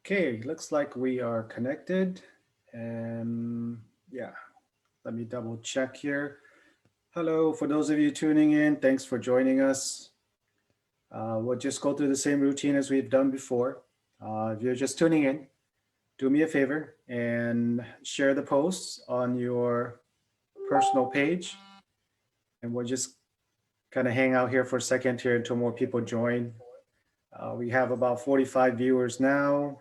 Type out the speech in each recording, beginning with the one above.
Okay, looks like we are connected. And yeah, let me double check here. Hello, for those of you tuning in, thanks for joining us. We'll just go through the same routine as we've done before. If you're just tuning in, do me a favor and share the posts on your personal page. And we'll just kind of hang out here for a second here until more people join. We have about 45 viewers now.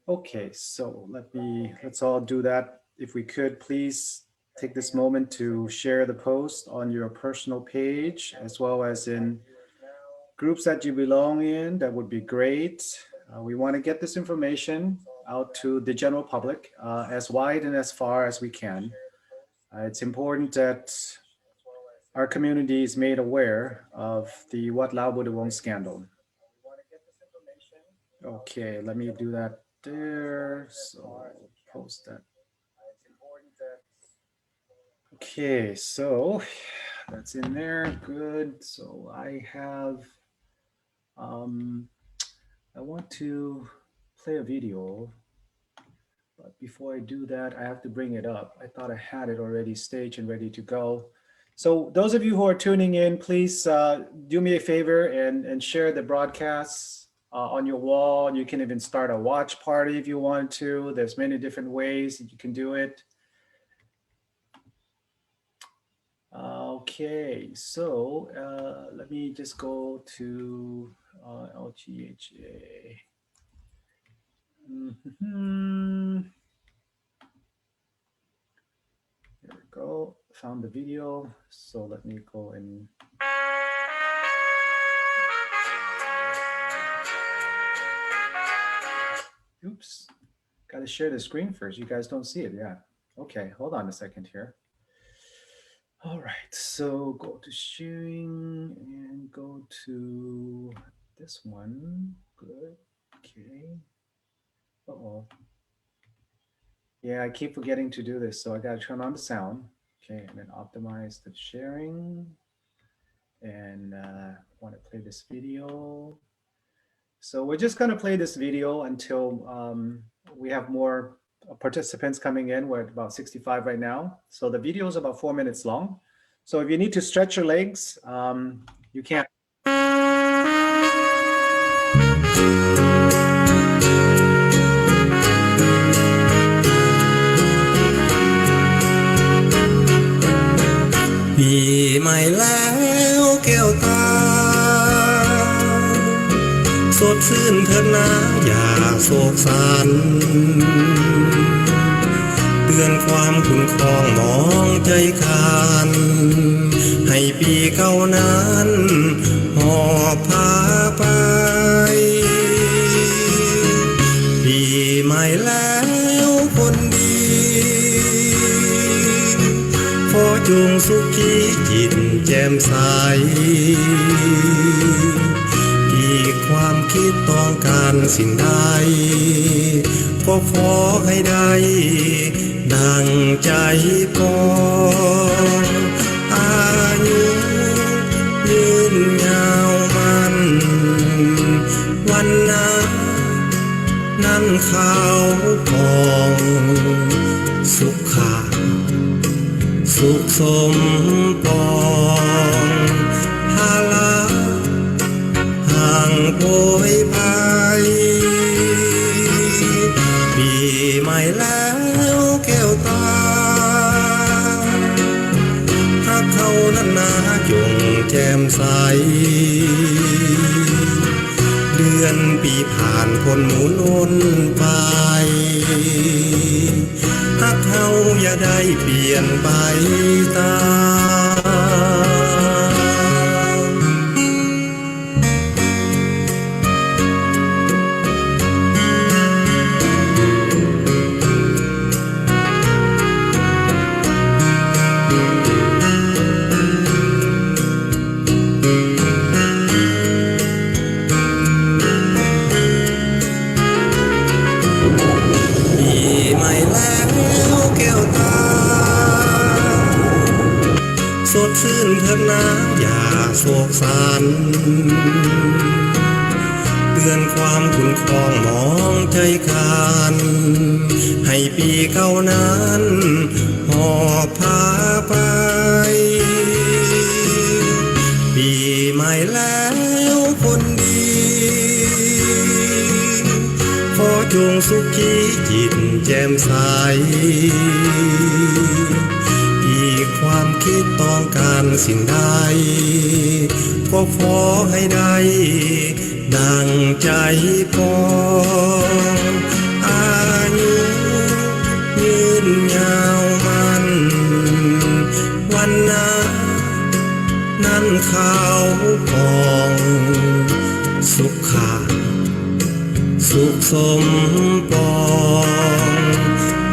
Okay, so let's all do that. If we could, please take this moment to share the post on your personal page as well as in groups that you belong in. That would be great. We want to get this information out to the general public as wide and as far as we can. It's important that our community is made aware of the Wat Lao Budawong scandal. Okay, let me do that there. So post that. Okay, so that's in there. Good. So I have, I want to play a video, but before I do that, I have to bring it up. I thought I had it already staged and ready to go. So those of you who are tuning in, please do me a favor and share the broadcasts on your wall. You can even start a watch party if you want to. There's many different ways that you can do it. Okay, so let me just go to LGHA. There we go, found the video. So let me go and oops, got to share the screen first. You guys don't see it, yeah. Okay, hold on a second here. All right, so go to sharing and go to this one. Good, okay. Uh-oh. Yeah, I keep forgetting to do this, so I gotta turn on the sound. Okay, and then optimize the sharing. And want to play this video. So we're just gonna play this video until we have more participants coming in. We're at about 65 right now. So the video is about 4 minutes long. So if you need to stretch your legs, you can.ปีใหม่แล้วแก้วตาสดชื่นเถิดนะอย่าโศกสันเตือนความขุ่นคลองมองใจกันให้ปีเก่านั้นหอบพาไปปีใหม่แล้วคนดีขอจงสุขีจิตแจ่มใสอีกความคิดต้องการสิ่งใดก็ขอให้ได้ดังใจปองอายุยืนยาวมันวันนั้นเขาปองสุขะสุขสมปองภาระห่างโผยภัยปีใหม่แล้วแก้วตาถ้าเขานั้นนาจงแจ่มใสเดือนปีผ่านพ้นหมุนวนไปถ้าเขาอย่าได้เปลี่ยนไปตามปีใหม่แล้วแก้วตาสดชื่นเถิดนะอย่าโศกสันเตื เลื่อนความขุ่นคลองมองใจกันให้ปีเก่านั้นหอบพาไปปีใหม่แล้วคนดีขอจงสุขีจิตแจ่มใสอีกความคิดต้องการสิ่งใดก็ขอให้ได้ดังใจปองอายุยืนยาวมันวันนั้นเขาปองสุขาสุขสมปอง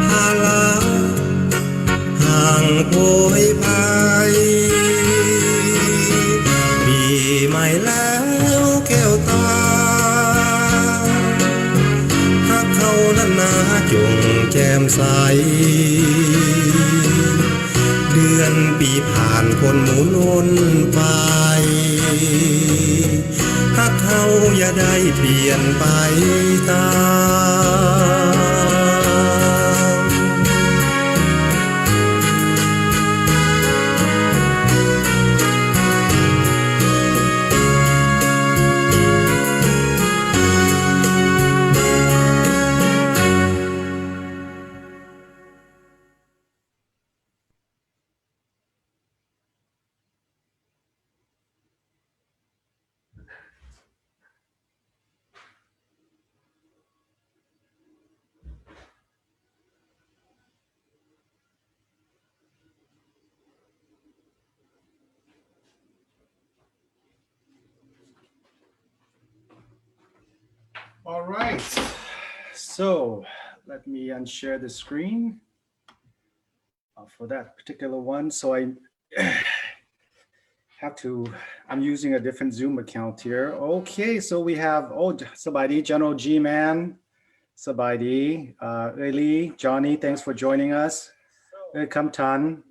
ภาระห่างโพยภัยปีใหม่แล้วแก้วตาถ้าเขานั้นนาจงแจ่มใสเดือนปีผ่านคนหมุนวนไปถ้าเขาอย่าได้เปลี่ยนไปตาม All right, so let me unshare the screen for that particular one. So I have to, I'm using a different Zoom account here. Okay, so we have, oh, Sabadi, General G-Man, Sabadi, Eli, Johnny, thanks for joining us. Welcome, Tan,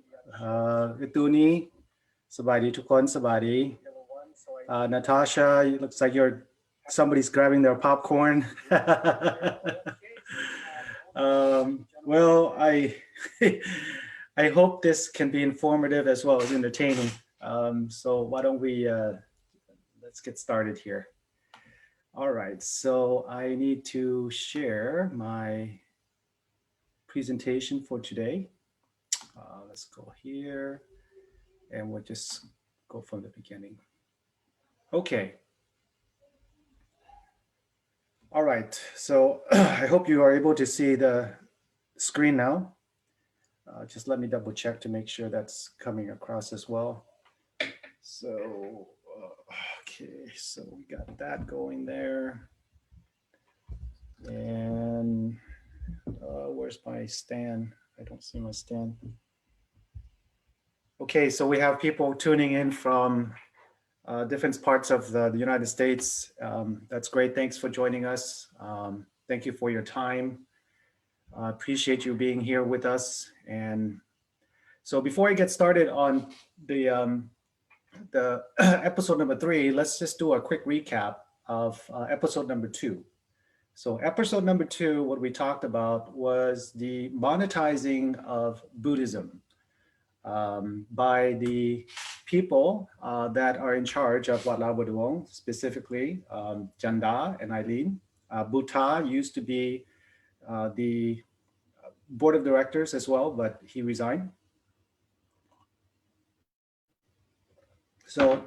Ituni, Sabadi, Tukon, Sabadi. Natasha, it looks like somebody's grabbing their popcorn. Well, I hope this can be informative as well as entertaining. So why don't we, let's get started here. All right, so I need to share my presentation for today. Let's go here and we'll just go from the beginning. Okay. All right, so I hope you are able to see the screen now. Just let me double check to make sure that's coming across as well. So, okay, so we got that going there. And where's my stand? I don't see my stand. Okay, so we have people tuning in from different parts of the United States. That's great. Thanks for joining us. Thank you for your time. Appreciate you being here with us. And so before I get started on the episode number 3, let's just do a quick recap of episode number 2. So episode number 2, what we talked about was the monetizing of Buddhism by the people that are in charge of Wat Labuduong, specifically Janda and Eileen. Buta used to be the board of directors as well, but he resigned. So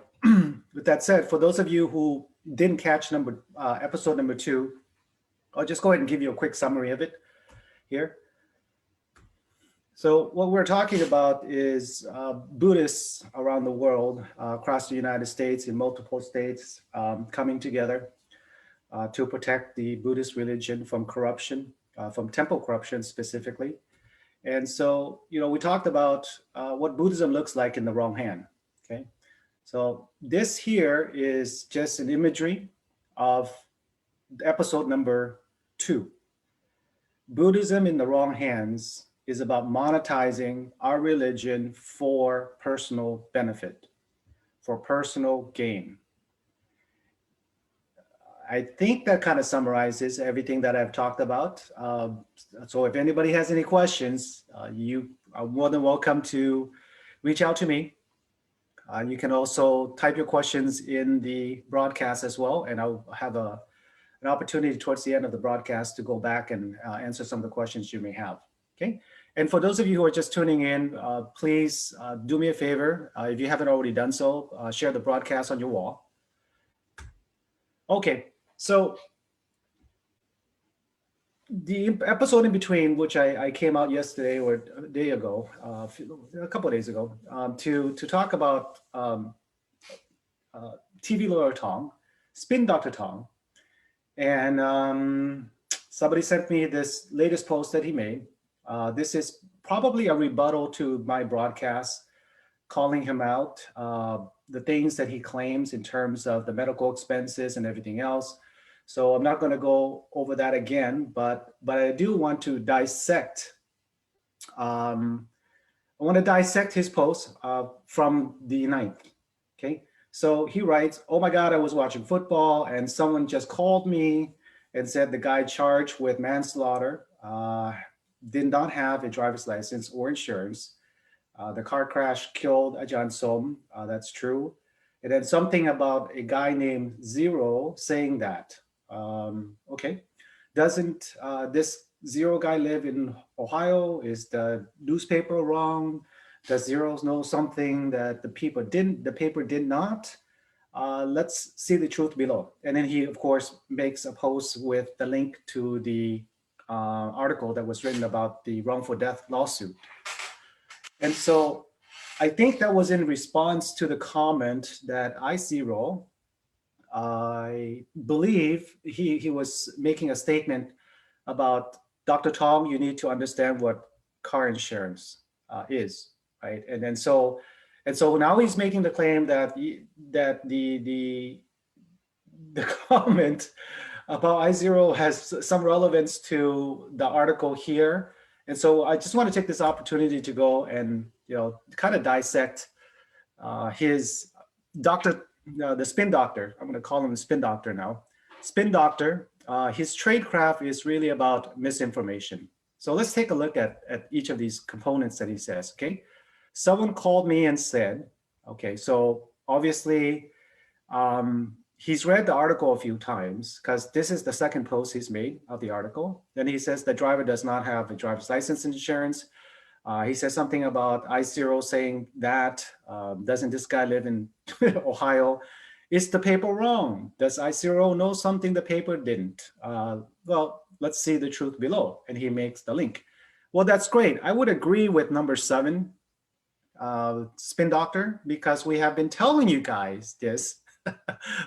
with that said, for those of you who didn't catch episode number 2, I'll just go ahead and give you a quick summary of it here. So what we're talking about is Buddhists around the world, across the United States, in multiple states, coming together to protect the Buddhist religion from corruption, from temple corruption specifically. And so, we talked about what Buddhism looks like in the wrong hand, okay? So this here is just an imagery of episode number 2. Buddhism in the wrong hands is about monetizing our religion for personal benefit, for personal gain. I think that kind of summarizes everything that I've talked about. So if anybody has any questions, you are more than welcome to reach out to me. You can also type your questions in the broadcast as well, and I'll have an opportunity towards the end of the broadcast to go back and answer some of the questions you may have. Okay. And for those of you who are just tuning in, please do me a favor. If you haven't already done so, share the broadcast on your wall. Okay. So the episode in between, which I came out yesterday or a day ago, a couple of days ago, to talk about TV lawyer Tong, Spin Dr. Tong, and somebody sent me this latest post that he made. This is probably a rebuttal to my broadcast, calling him out, the things that he claims in terms of the medical expenses and everything else. So I'm not going to go over that again, but I do want to dissect. I want to dissect his post from the 9th. Okay, so he writes, "Oh my God, I was watching football and someone just called me and said the guy charged with manslaughter did not have a driver's license or insurance. The car crash killed Ajahn Som. That's true. And then something about a guy named Zero saying that. Okay. Doesn't this Zero guy live in Ohio? Is the newspaper wrong? Does Zero know something that the paper did not? Let's see the truth below." And then he, of course, makes a post with the link to the article that was written about the wrongful death lawsuit. And so I think that was in response to the comment that I0, I believe he was making a statement about, Dr. Tong, you need to understand what car insurance is, right? And so now he's making the claim that the comment about I0 has some relevance to the article here. And so I just want to take this opportunity to go and, kind of dissect his doctor, the spin doctor. I'm going to call him the spin doctor now. Spin doctor, his tradecraft is really about misinformation. So let's take a look at each of these components that he says, okay? Someone called me and said, okay, so obviously he's read the article a few times because this is the second post he's made of the article. Then he says the driver does not have a driver's license insurance. He says something about I0 saying that, doesn't this guy live in Ohio? Is the paper wrong? Does I0 know something the paper didn't? Well, let's see the truth below. And he makes the link. Well, that's great. I would agree with number 7, Spin Doctor, because we have been telling you guys this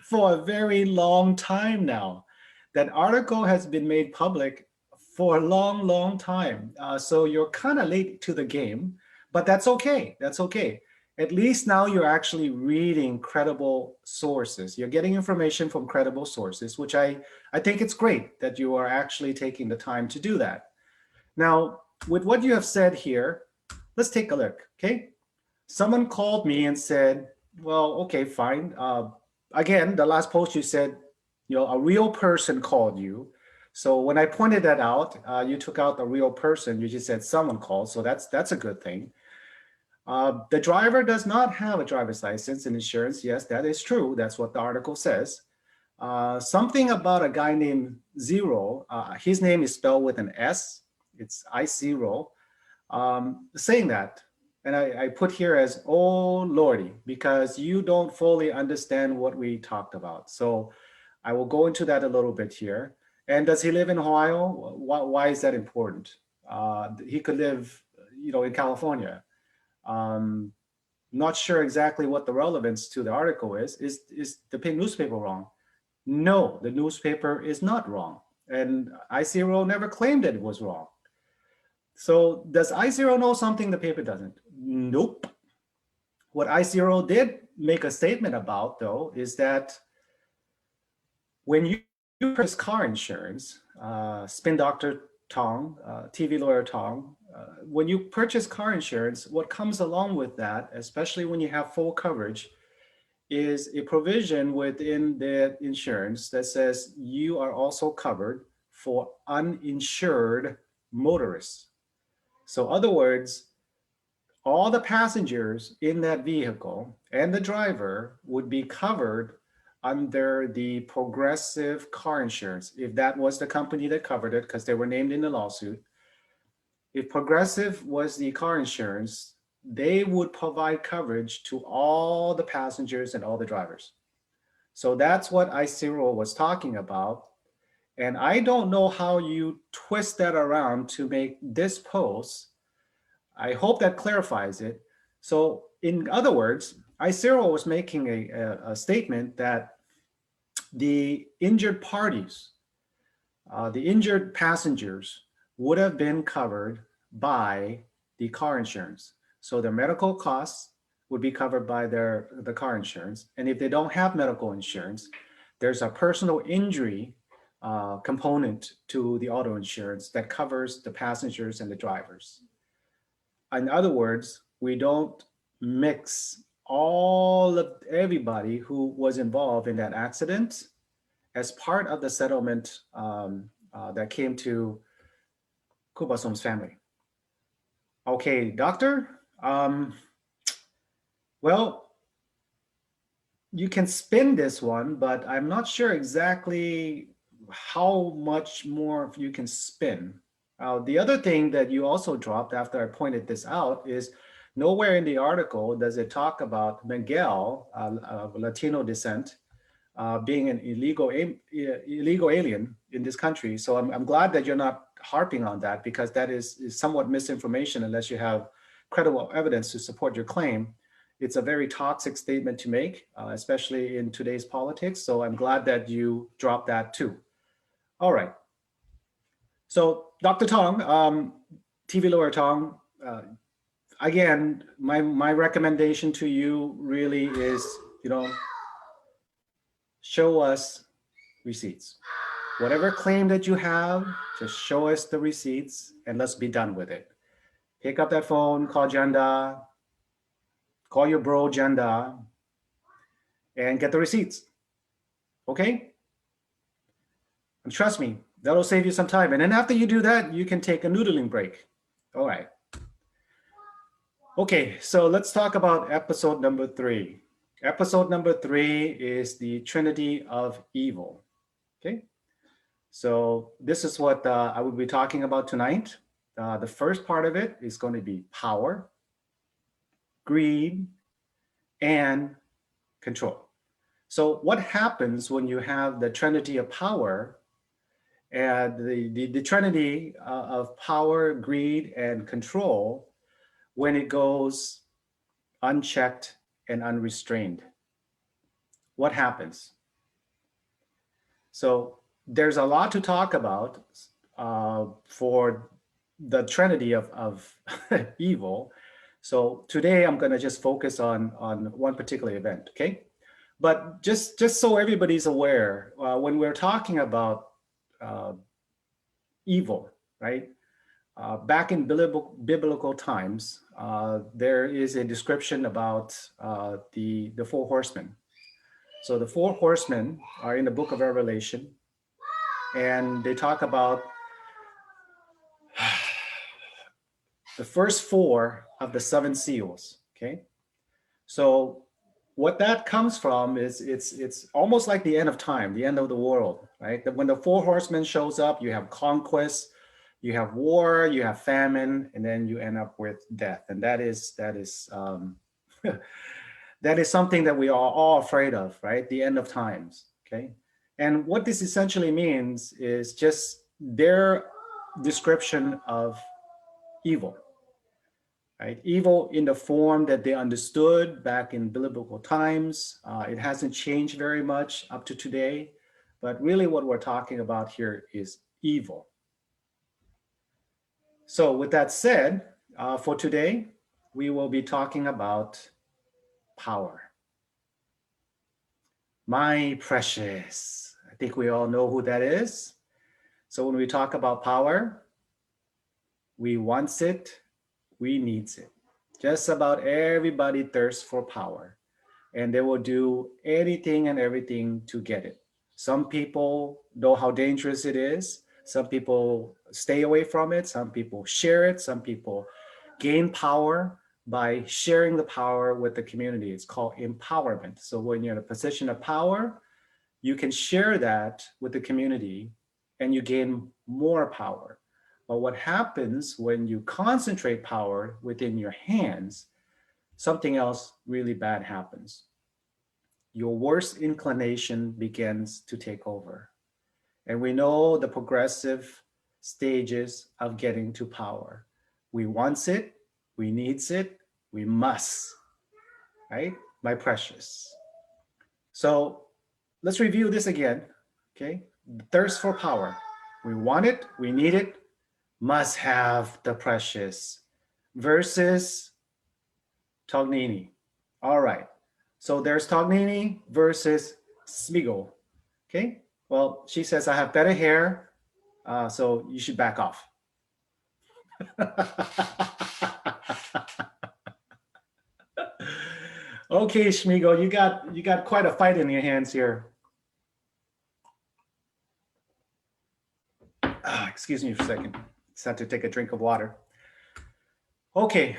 for a very long time now. That article has been made public for a long, long time. So you're kind of late to the game, but that's okay. That's okay. At least now you're actually reading credible sources. You're getting information from credible sources, which I think it's great that you are actually taking the time to do that. Now, with what you have said here, let's take a look, okay? Someone called me and said, well, okay, fine. Again, the last post you said, a real person called you. So when I pointed that out, you took out a real person. You just said someone called. So that's a good thing. The driver does not have a driver's license and insurance. Yes, that is true. That's what the article says. Something about a guy named Zero. His name is spelled with an S. It's I0. Saying that. And I put here as, oh, Lordy, because you don't fully understand what we talked about. So I will go into that a little bit here. And does he live in Ohio? Why is that important? He could live, in California. Not sure exactly what the relevance to the article is. Is the newspaper wrong? No, the newspaper is not wrong. And I0 never claimed that it was wrong. So does I0 know something the paper doesn't? Nope. What I0 did make a statement about, though, is that when you purchase car insurance, Spin Dr. Tong, TV lawyer Tong, when you purchase car insurance, what comes along with that, especially when you have full coverage, is a provision within the insurance that says you are also covered for uninsured motorists. So, other words, all the passengers in that vehicle and the driver would be covered under the Progressive car insurance, if that was the company that covered it, because they were named in the lawsuit. If Progressive was the car insurance, they would provide coverage to all the passengers and all the drivers. So that's what I0 was talking about. And I don't know how you twist that around to make this post. I hope that clarifies it. So in other words, I0 was making a statement that the injured parties, the injured passengers would have been covered by the car insurance. So their medical costs would be covered by the car insurance. And if they don't have medical insurance, there's a personal injury component to the auto insurance that covers the passengers and the drivers. In other words, we don't mix all of everybody who was involved in that accident as part of the settlement that came to Kubasom's family. Okay, doctor. Well, you can spin this one, but I'm not sure exactly how much more you can spin. The other thing that you also dropped after I pointed this out is nowhere in the article does it talk about Miguel, of Latino descent, being an illegal alien in this country. So I'm glad that you're not harping on that, because that is somewhat misinformation unless you have credible evidence to support your claim. It's a very toxic statement to make, especially in today's politics. So I'm glad that you dropped that too. All right. So Dr. Tong, TV lawyer Tong, again, my recommendation to you really is, show us receipts. Whatever claim that you have, just show us the receipts and let's be done with it. Pick up that phone, call Janda, call your bro Janda, and get the receipts. Okay? And trust me, that'll save you some time. And then after you do that, you can take a noodling break. All right. Okay, so let's talk about episode number 3. Episode number 3 is the Trinity of Evil. Okay, so this is what I will be talking about tonight. The first part of it is going to be power, greed, and control. So what happens when you have the Trinity of power and the Trinity of power, greed, and control when it goes unchecked and unrestrained? What happens? So there's a lot to talk about for the Trinity of evil. So today I'm going to just focus on one particular event, okay? But just so everybody's aware, when we're talking about evil, right? Back in biblical times, there is a description about the 4 horsemen. So the 4 horsemen are in the book of Revelation, and they talk about the first 4 of the 7 seals, okay? So what that comes from is it's almost like the end of time, the end of the world, right? That when the 4 horsemen shows up, you have conquest, you have war, you have famine, and then you end up with death. And that is that is something that we are all afraid of, right? The end of times, okay? And what this essentially means is just their description of evil, right? Evil in the form that they understood back in biblical times. It hasn't changed very much up to today, but really what we're talking about here is evil. So with that said, for today, we will be talking about power. My precious, I think we all know who that is. So when we talk about power, we wants it, we needs it. Just about everybody thirsts for power. and they will do anything and everything to get it. Some people know how dangerous it is. Some people stay away from it. Some people share it. Some people gain power by sharing the power with the community. It's called empowerment. So when you're in a position of power, you can share that with the community and you gain more power. But what happens when you concentrate power within your hands, something else really bad happens. Your worst inclination begins to take over. And we know the progressive stages of getting to power. We want it, we needs it, we must, right? My precious. So let's review this again, okay? Thirst for power. We want it, we need it, must have the precious versus Tognini. All right. So there's Tognini versus Smigo. Okay. Well, she says, I have better hair, so you should back off. Okay, Schmigo, you got quite a fight in your hands here. Excuse me for a second. Just had to take a drink of water. Okay,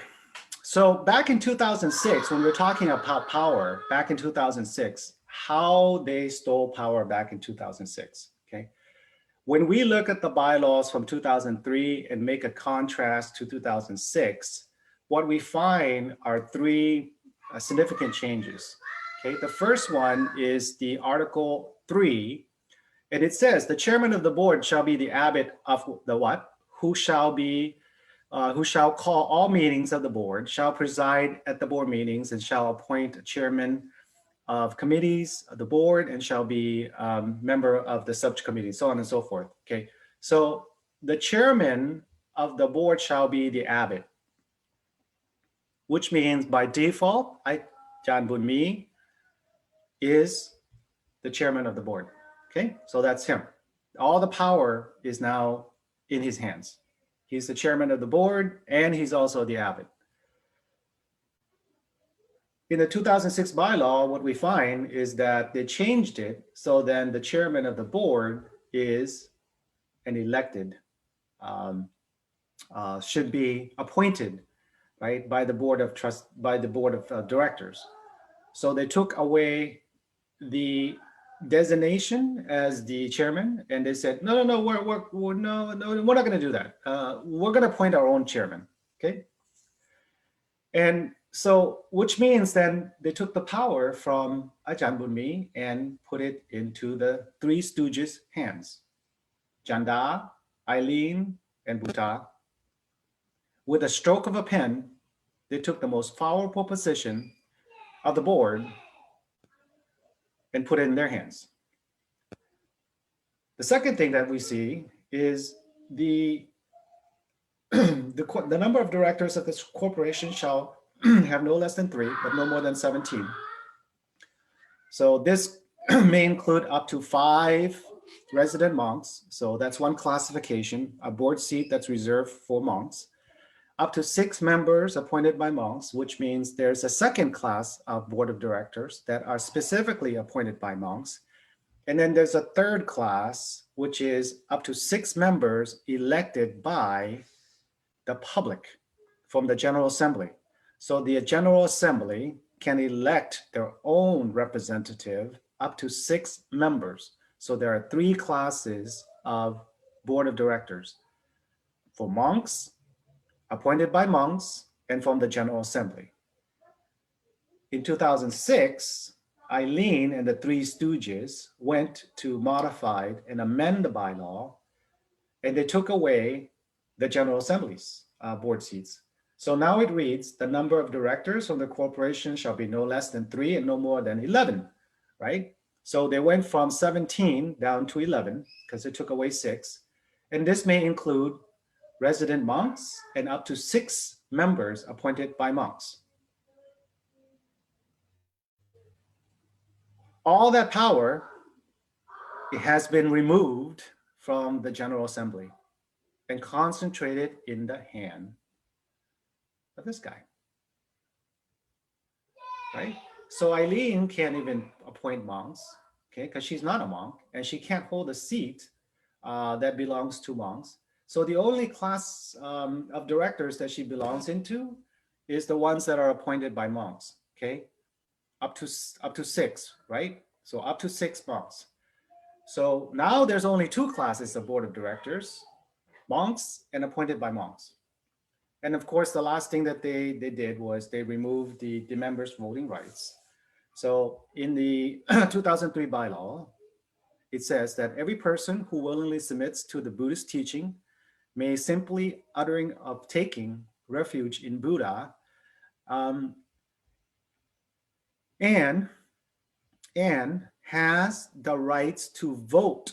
so back in 2006, when we were talking about power, back in 2006, how they stole power back in 2006, okay? When we look at the bylaws from 2003 and make a contrast to 2006, what we find are three significant changes, okay? The first one is the Article 3, and it says, the chairman of the board shall be the abbot of the what? Who shall call all meetings of the board, shall preside at the board meetings, and shall appoint a chairman of committees of the board, and shall be member of the subcommittee, so on and so forth. Okay, so the chairman of the board shall be the abbot, which means by default, Jan Bunmi is the chairman of the board. Okay, so that's him. All the power is now in his hands. He's the chairman of the board, and he's also the abbot. In the 2006 bylaw, what we find is that they changed it, so then the chairman of the board is an elected, should be appointed, right, by the board of directors. So they took away the designation as the chairman, and they said, no, we're not going to do that. We're going to appoint our own chairman, okay? And so, which means then they took the power from Ajahn Bunmi and put it into the Three Stooges' hands, Janda, Eileen, and Buddha. With a stroke of a pen, they took the most powerful position of the board and put it in their hands. The second thing that we see is the number of directors of this corporation shall have no less than 3, but no more than 17. So this may include up to 5 resident monks. So that's one classification, a board seat that's reserved for monks. Up to 6 members appointed by monks, which means there's a second class of board of directors that are specifically appointed by monks. And then there's a third class, which is up to 6 members elected by the public from the General Assembly. So the General Assembly can elect their own representative up to 6 members. So there are 3 classes of board of directors: for monks, appointed by monks, and from the General Assembly. In 2006, Eileen and the Three Stooges went to modify and amend the bylaw, and they took away the General Assembly's board seats. So now it reads, the number of directors from the corporation shall be no less than 3 and no more than 11, right? So they went from 17 down to 11 because they took away 6. And this may include resident monks and up to 6 members appointed by monks. All that power, it has been removed from the General Assembly and concentrated in the hand of this guy, right? So Eileen can't even appoint monks, okay, because she's not a monk and she can't hold a seat that belongs to monks. So the only class of directors that she belongs into is the ones that are appointed by monks, okay, up to six, right? So up to 6 monks. So now there's only two classes of board of directors, monks and appointed by monks. And of course, the last thing that they did was they removed the members' voting rights. So in the 2003 bylaw, it says that every person who willingly submits to the Buddhist teaching may simply uttering of taking refuge in Buddha um, and and has the rights to vote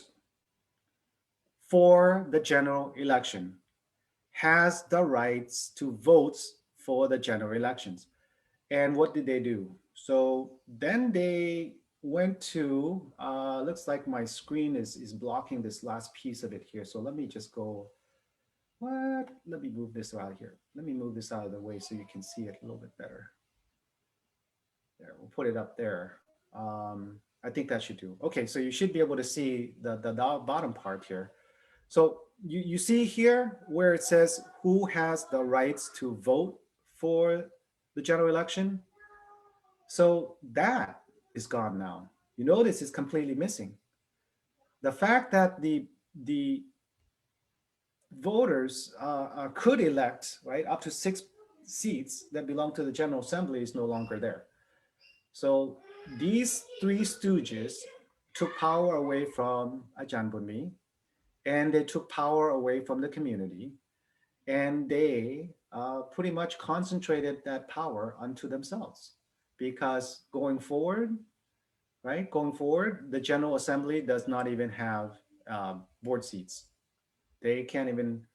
for the general election, has the rights to vote for the general elections. And what did they do? So then they went to, looks like my screen is blocking this last piece of it here. So let me just go, what? Let me move this out of here. Let me move this out of the way so you can see it a little bit better. There, we'll put it up there. I think that should do. Okay, so you should be able to see the bottom part here. So you see here where it says who has the rights to vote for the general election. So that is gone now. You notice it's completely missing. The fact that the voters could elect right up to 6 seats that belong to the General Assembly is no longer there. So these three stooges took power away from Ajahn Bunmi, and they took power away from the community, and they pretty much concentrated that power onto themselves. Because going forward, right, going forward, the General Assembly does not even have board seats. They can't even,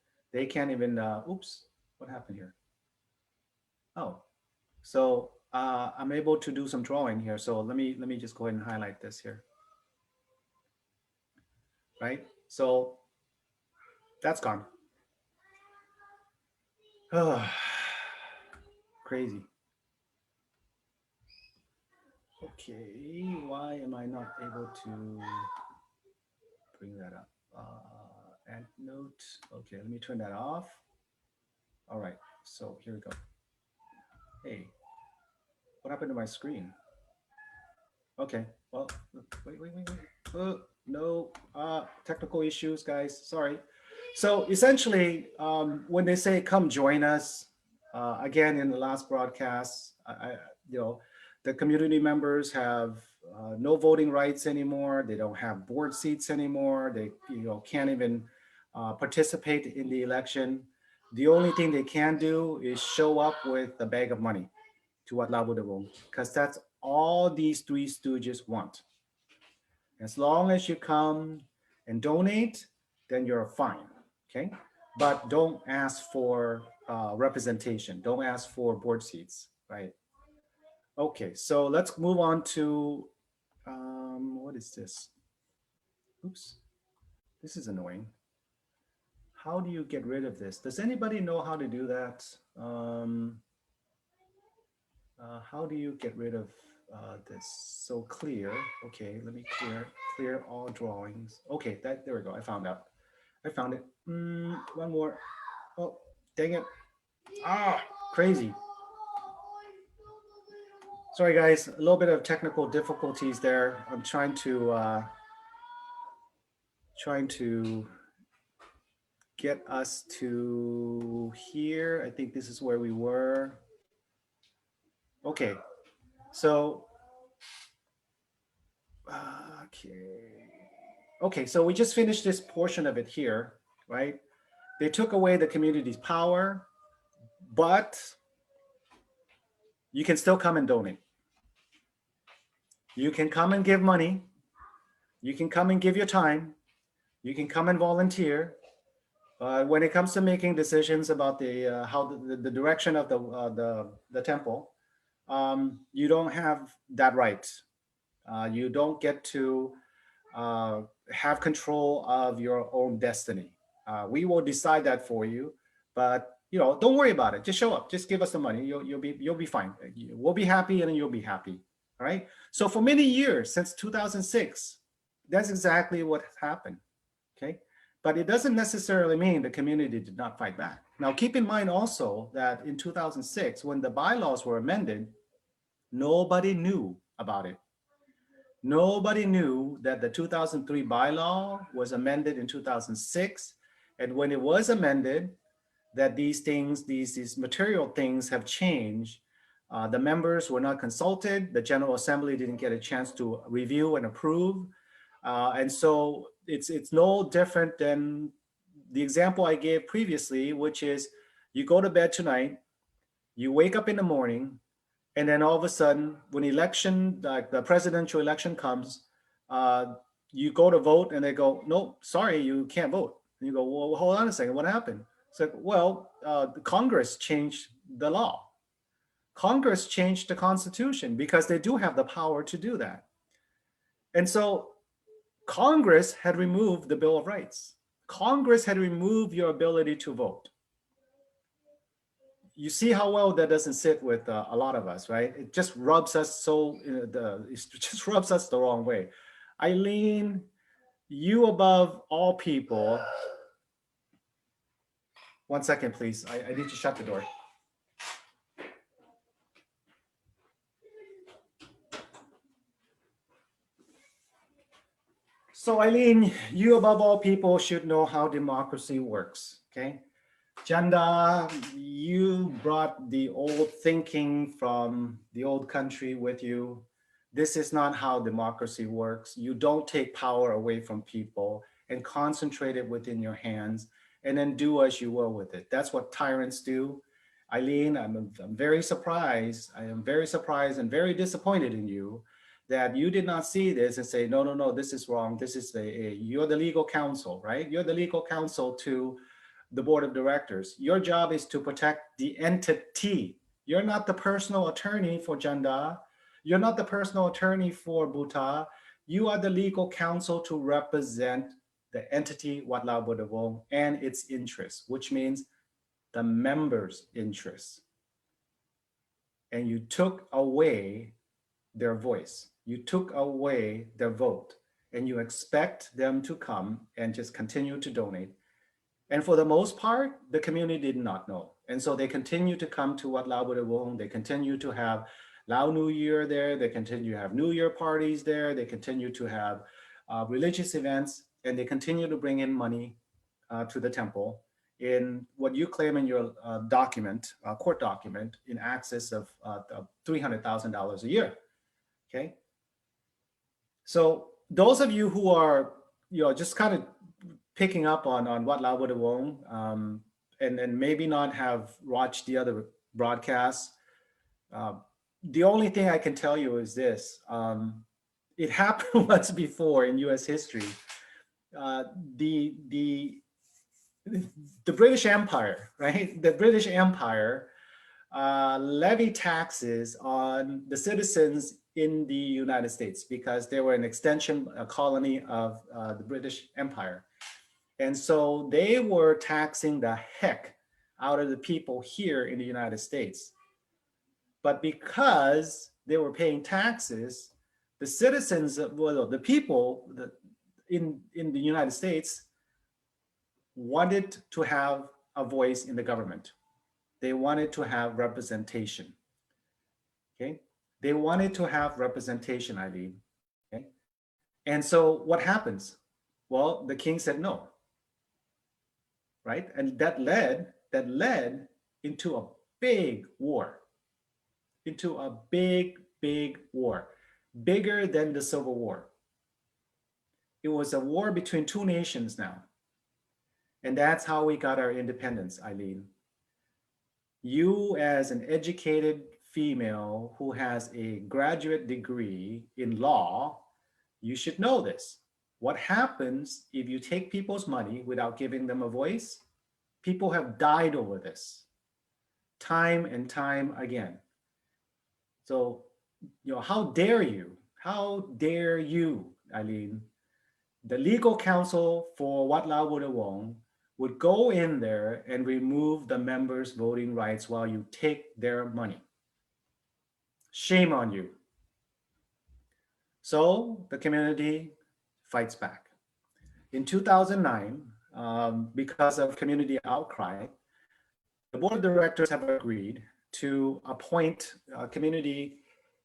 oops, what happened here? Oh, so I'm able to do some drawing here. So let me just go ahead and highlight this here, right? So that's gone. Crazy. Okay, why am I not able to bring that up? Add note. Okay, let me turn that off. All right, so here we go. Hey, what happened to my screen? Okay, well, wait. No, technical issues, guys. Sorry. So essentially, when they say come join us, again in the last broadcast, you know, the community members have no voting rights anymore. They don't have board seats anymore. They can't even participate in the election. The only thing they can do is show up with a bag of money to Wat Labu Devong, because that's all these three stooges want. As long as you come and donate, then you're fine, okay? But don't ask for representation. Don't ask for board seats, right? Okay, so let's move on to, what is this? Oops, this is annoying. How do you get rid of this? Does anybody know how to do that? How do you get rid of this? So clear, okay, let me clear all drawings. Okay, there we go, I found out. I found it. One more. Oh, dang it. Ah, crazy. Sorry guys, a little bit of technical difficulties there. I'm trying to get us to here. I think this is where we were. Okay, so okay, so we just finished this portion of it here, right? They took away the community's power, but you can still come and donate. You can come and give money. You can come and give your time. You can come and volunteer. When it comes to making decisions about the how the direction of the temple, you don't have that right. You don't get to have control of your own destiny. We will decide that for you, but don't worry about it. Just show up. Just give us the money. You'll be fine. We'll be happy, and you'll be happy. All right. So for many years, since 2006, that's exactly what happened. Okay. But it doesn't necessarily mean the community did not fight back. Now, keep in mind also that in 2006, when the bylaws were amended, nobody knew about it. Nobody knew that the 2003 bylaw was amended in 2006. And when it was amended, that these things, these material things have changed. The members were not consulted. The General Assembly didn't get a chance to review and approve. And so it's no different than the example I gave previously, which is you go to bed tonight, you wake up in the morning, and then all of a sudden, when election, like the presidential election comes, uh, you go to vote and they go, no, sorry, you can't vote. And you go, well, hold on a second, what happened? It's like, well, the Congress changed the law. Congress changed the Constitution because they do have the power to do that. And so Congress had removed the Bill of Rights. Congress had removed your ability to vote. You see how well that doesn't sit with a lot of us, right? It just rubs us it just rubs us the wrong way. Eileen, you above all people. One second, please. I need to shut the door. So Eileen, you above all people should know how democracy works, okay? Janda, you brought the old thinking from the old country with you. This is not how democracy works. You don't take power away from people and concentrate it within your hands and then do as you will with it. That's what tyrants do. Eileen, I'm very surprised. I am very surprised and very disappointed in you that you did not see this and say, no, no, no, this is wrong. This is you're the legal counsel, right? You're the legal counsel to the board of directors. Your job is to protect the entity. You're not the personal attorney for Janda. You're not the personal attorney for Bhuta. You are the legal counsel to represent the entity Wat Lao Budavong and its interests, which means the members' interests. And you took away their voice. You took away their vote, and you expect them to come and just continue to donate. And for the most part, the community did not know. And so they continue to come to Wat Lao Budavong. They continue to have Lao New Year there. They continue to have New Year parties there. They continue to have religious events, and they continue to bring in money to the temple in what you claim in your document, court document, in excess of $300,000 a year, okay? So those of you who are, just kind of picking up on Wat Lao Budavong, and maybe not have watched the other broadcasts, the only thing I can tell you is this. It happened once before in US history. The British Empire, right? The British Empire levied taxes on the citizens in the United States because they were an extension, a colony of the British Empire. And so they were taxing the heck out of the people here in the United States. But because they were paying taxes, the citizens, well, the people in the United States wanted to have a voice in the government. They wanted to have representation, okay? They wanted to have representation, Eileen, okay? And so what happens? Well, the king said no, right? And that led into a big war, into a big war, bigger than the Civil War. It was a war between two nations now. And that's how we got our independence, Eileen. You, as an educated female who has a graduate degree in law, you should know this. What happens if you take people's money without giving them a voice? People have died over this, time and time again. So, how dare you? How dare you, Eileen? The legal counsel for Wat Lao Budavong would go in there and remove the members' voting rights while you take their money. Shame on you. So the community fights back. In 2009, because of community outcry, the board of directors have agreed to appoint community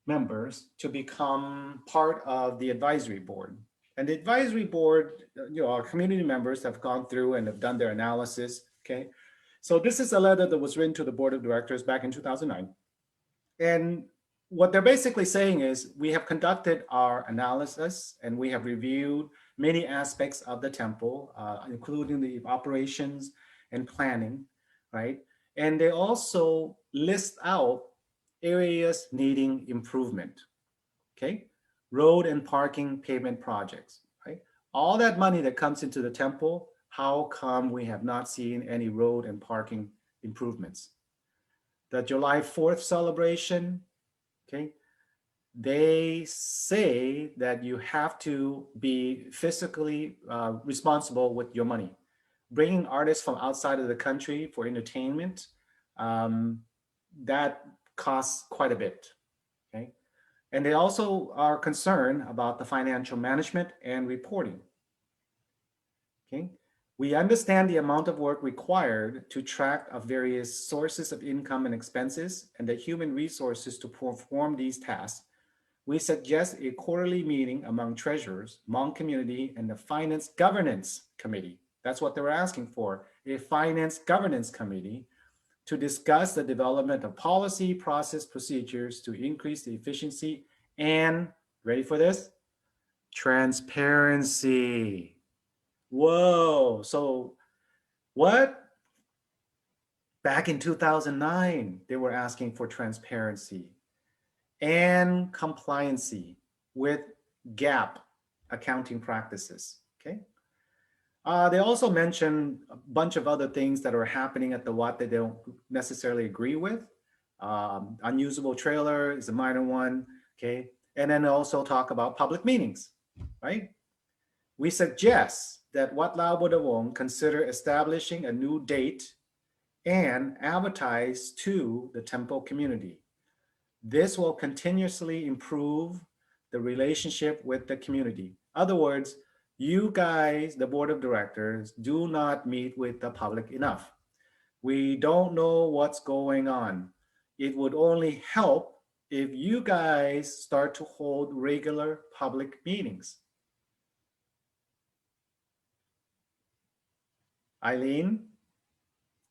members to become part of the advisory board. And the advisory board, our community members have gone through and have done their analysis, okay? So this is a letter that was written to the board of directors back in 2009. And what they're basically saying is we have conducted our analysis and we have reviewed many aspects of the temple, including the operations and planning, right? And they also list out areas needing improvement, okay? Road and parking pavement projects, right? All that money that comes into the temple, how come we have not seen any road and parking improvements? The July 4th celebration, okay? They say that you have to be physically responsible with your money. Bringing artists from outside of the country for entertainment, that costs quite a bit, okay? And they also are concerned about the financial management and reporting, okay? We understand the amount of work required to track of various sources of income and expenses and the human resources to perform these tasks. We suggest a quarterly meeting among treasurers, Hmong community, and the Finance Governance Committee. That's what they were asking for, a Finance Governance Committee to discuss the development of policy, process, procedures to increase the efficiency and, ready for this? Transparency. Whoa, so what? Back in 2009, they were asking for transparency and compliancy with GAAP accounting practices, okay? They also mentioned a bunch of other things that are happening at the Wat that they don't necessarily agree with. Unusable trailer is a minor one, okay? And then they also talk about public meetings, right? We suggest that Wat Lao Bodawong consider establishing a new date and advertise to the temple community. This will continuously improve the relationship with the community. Other words, you guys, the board of directors, do not meet with the public enough. We don't know what's going on. It would only help if you guys start to hold regular public meetings. Eileen,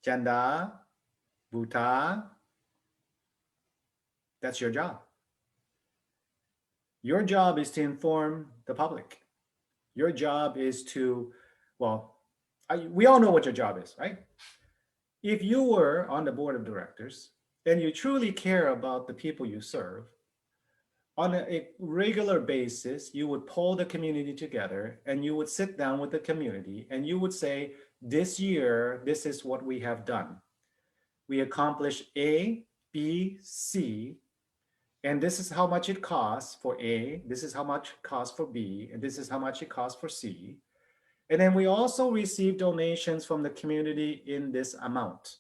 Chanda, Bhuta, that's your job. Your job is to inform the public. Your job is to, well, we all know what your job is, right? If you were on the board of directors and you truly care about the people you serve, on a regular basis, you would pull the community together and you would sit down with the community and you would say, this year, this is what we have done. We accomplished A, B, C, and this is how much it costs for A, this is how much it costs for B, and this is how much it costs for C. And then we also received donations from the community in this amount.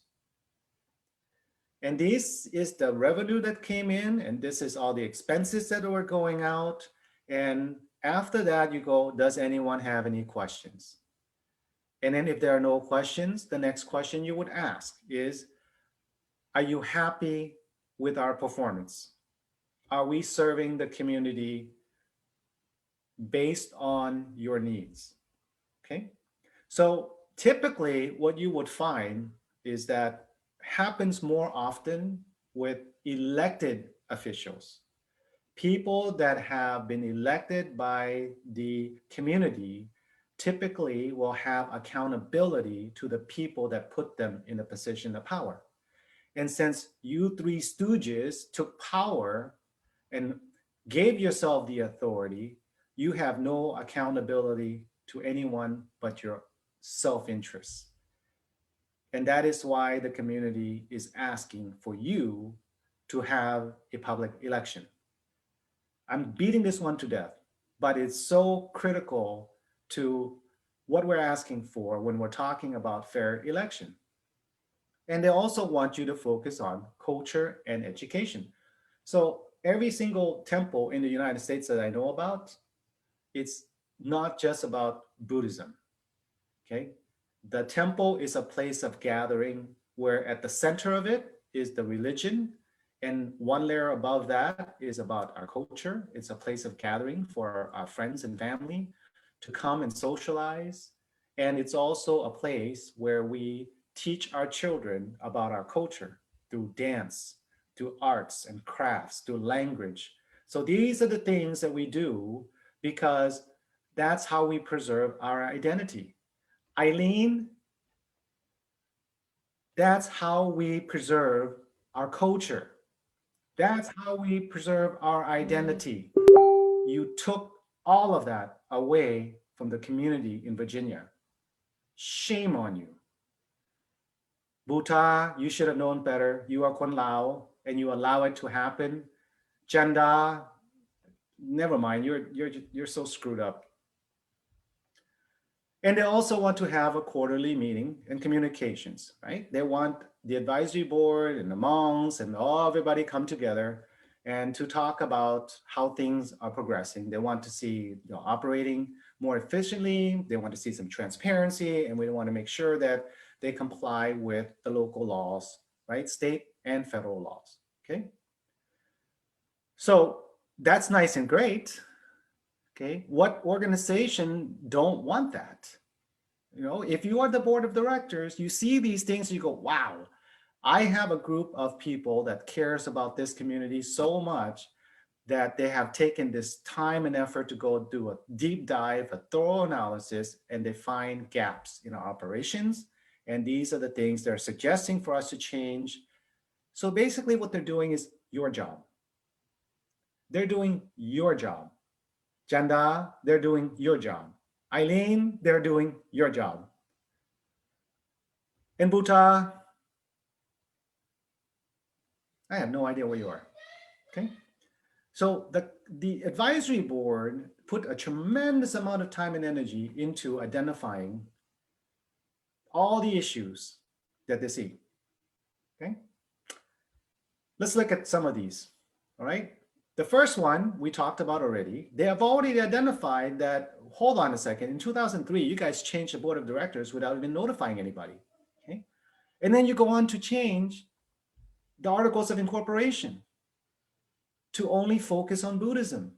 And this is the revenue that came in, and this is all the expenses that were going out. And after that, you go, does anyone have any questions? And then if there are no questions, the next question you would ask is, are you happy with our performance? Are we serving the community based on your needs? Okay. So typically what you would find is that happens more often with elected officials. People that have been elected by the community typically will have accountability to the people that put them in a position of power. And since you three stooges took power and gave yourself the authority, you have no accountability to anyone but your self-interest. And that is why the community is asking for you to have a public election. I'm beating this one to death, but it's so critical to what we're asking for when we're talking about fair election. And they also want you to focus on culture and education. So every single temple in the United States that I know about, it's not just about Buddhism. Okay. The temple is a place of gathering where at the center of it is the religion. And one layer above that is about our culture. It's a place of gathering for our friends and family to come and socialize. And it's also a place where we teach our children about our culture through dance, through arts and crafts, through language. So these are the things that we do because that's how we preserve our identity. Eileen, that's how we preserve our culture. That's how we preserve our identity. You took all of that away from the community in Virginia. Shame on you. Buta, you should have known better. You are Kon Lao and you allow it to happen. Janda, never mind. You're so screwed up. And they also want to have a quarterly meeting and communications, right? They want the advisory board and the monks and everybody come together and to talk about how things are progressing. They want to see operating more efficiently. They want to see some transparency, and we want to make sure that they comply with the local laws, right? State and federal laws, okay? So that's nice and great, okay? What organization don't want that? If you are the board of directors, you see these things, you go, wow, I have a group of people that cares about this community so much that they have taken this time and effort to go do a deep dive, a thorough analysis, and they find gaps in our operations. And these are the things they're suggesting for us to change. So basically what they're doing is your job. They're doing your job. Janda, they're doing your job. Eileen, they're doing your job. In Bhutan, I have no idea where you are. Okay. So the advisory board put a tremendous amount of time and energy into identifying all the issues that they see. Okay. Let's look at some of these. All right. The first one we talked about already. They have already identified that, hold on a second, in 2003, you guys changed the board of directors without even notifying anybody. Okay. And then you go on to change the articles of incorporation to only focus on Buddhism,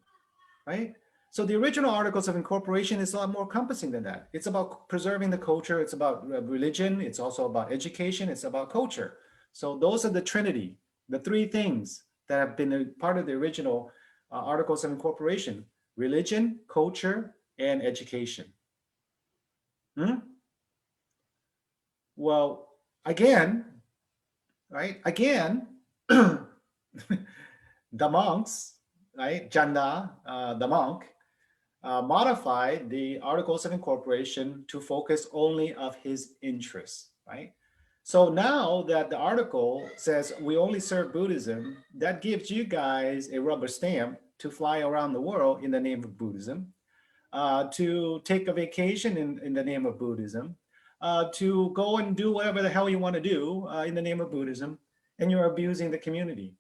right? So the original articles of incorporation is a lot more encompassing than that. It's about preserving the culture. It's about religion. It's also about education. It's about culture. So those are the Trinity, the three things that have been a part of the original articles of incorporation: religion, culture, and education. Well, again, right? Again, the monks, right? Janda, the monk, modified the articles of incorporation to focus only of his interests, right? So now that the article says we only serve Buddhism, that gives you guys a rubber stamp to fly around the world in the name of Buddhism, to take a vacation in the name of Buddhism, to go and do whatever the hell you want to do in the name of Buddhism, and you're abusing the community.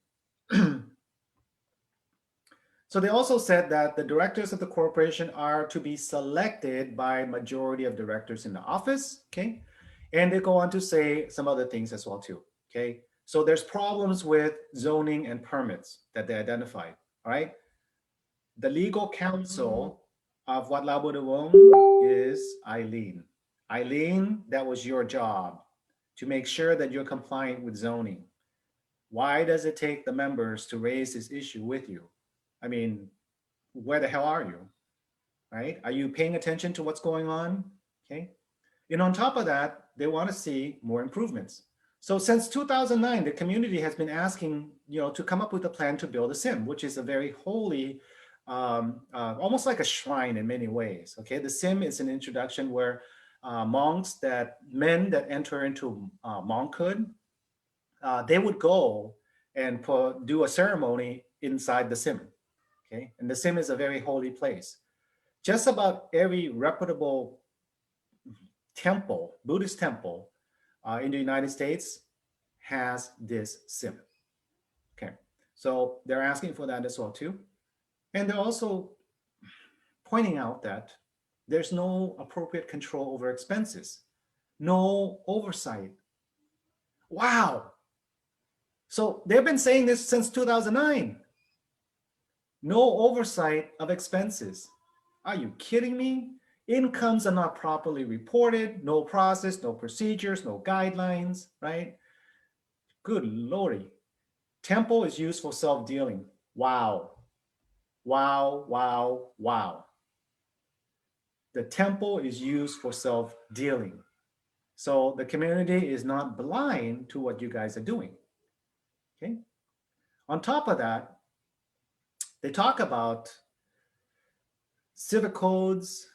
So they also said that the directors of the corporation are to be selected by majority of directors in the office, okay? And they go on to say some other things as well too, okay? So there's problems with zoning and permits that they identified, all right? The legal counsel of Wat Lao Buddha Wong is Eileen. Eileen, that was your job to make sure that you're compliant with zoning. Why does it take the members to raise this issue with you? I mean, where the hell are you? Right? Are you paying attention to what's going on? Okay. And on top of that, they want to see more improvements. So since 2009, the community has been asking, to come up with a plan to build a sim, which is a very holy, almost like a shrine in many ways. Okay. The sim is an introduction where men that enter into monkhood, they would go and do a ceremony inside the sim. Okay, and the sim is a very holy place. Just about every reputable temple, Buddhist temple in the United States has this sim. Okay, So they're asking for that as well too. And they're also pointing out that there's no appropriate control over expenses, no oversight. Wow. So they've been saying this since 2009. No oversight of expenses. Are you kidding me? Incomes are not properly reported, no process, no procedures, no guidelines, right? Good lordy. Temple is used for self-dealing. Wow. Wow, wow, wow. The temple is used for self-dealing. So the community is not blind to what you guys are doing. Okay. On top of that, they talk about civic codes.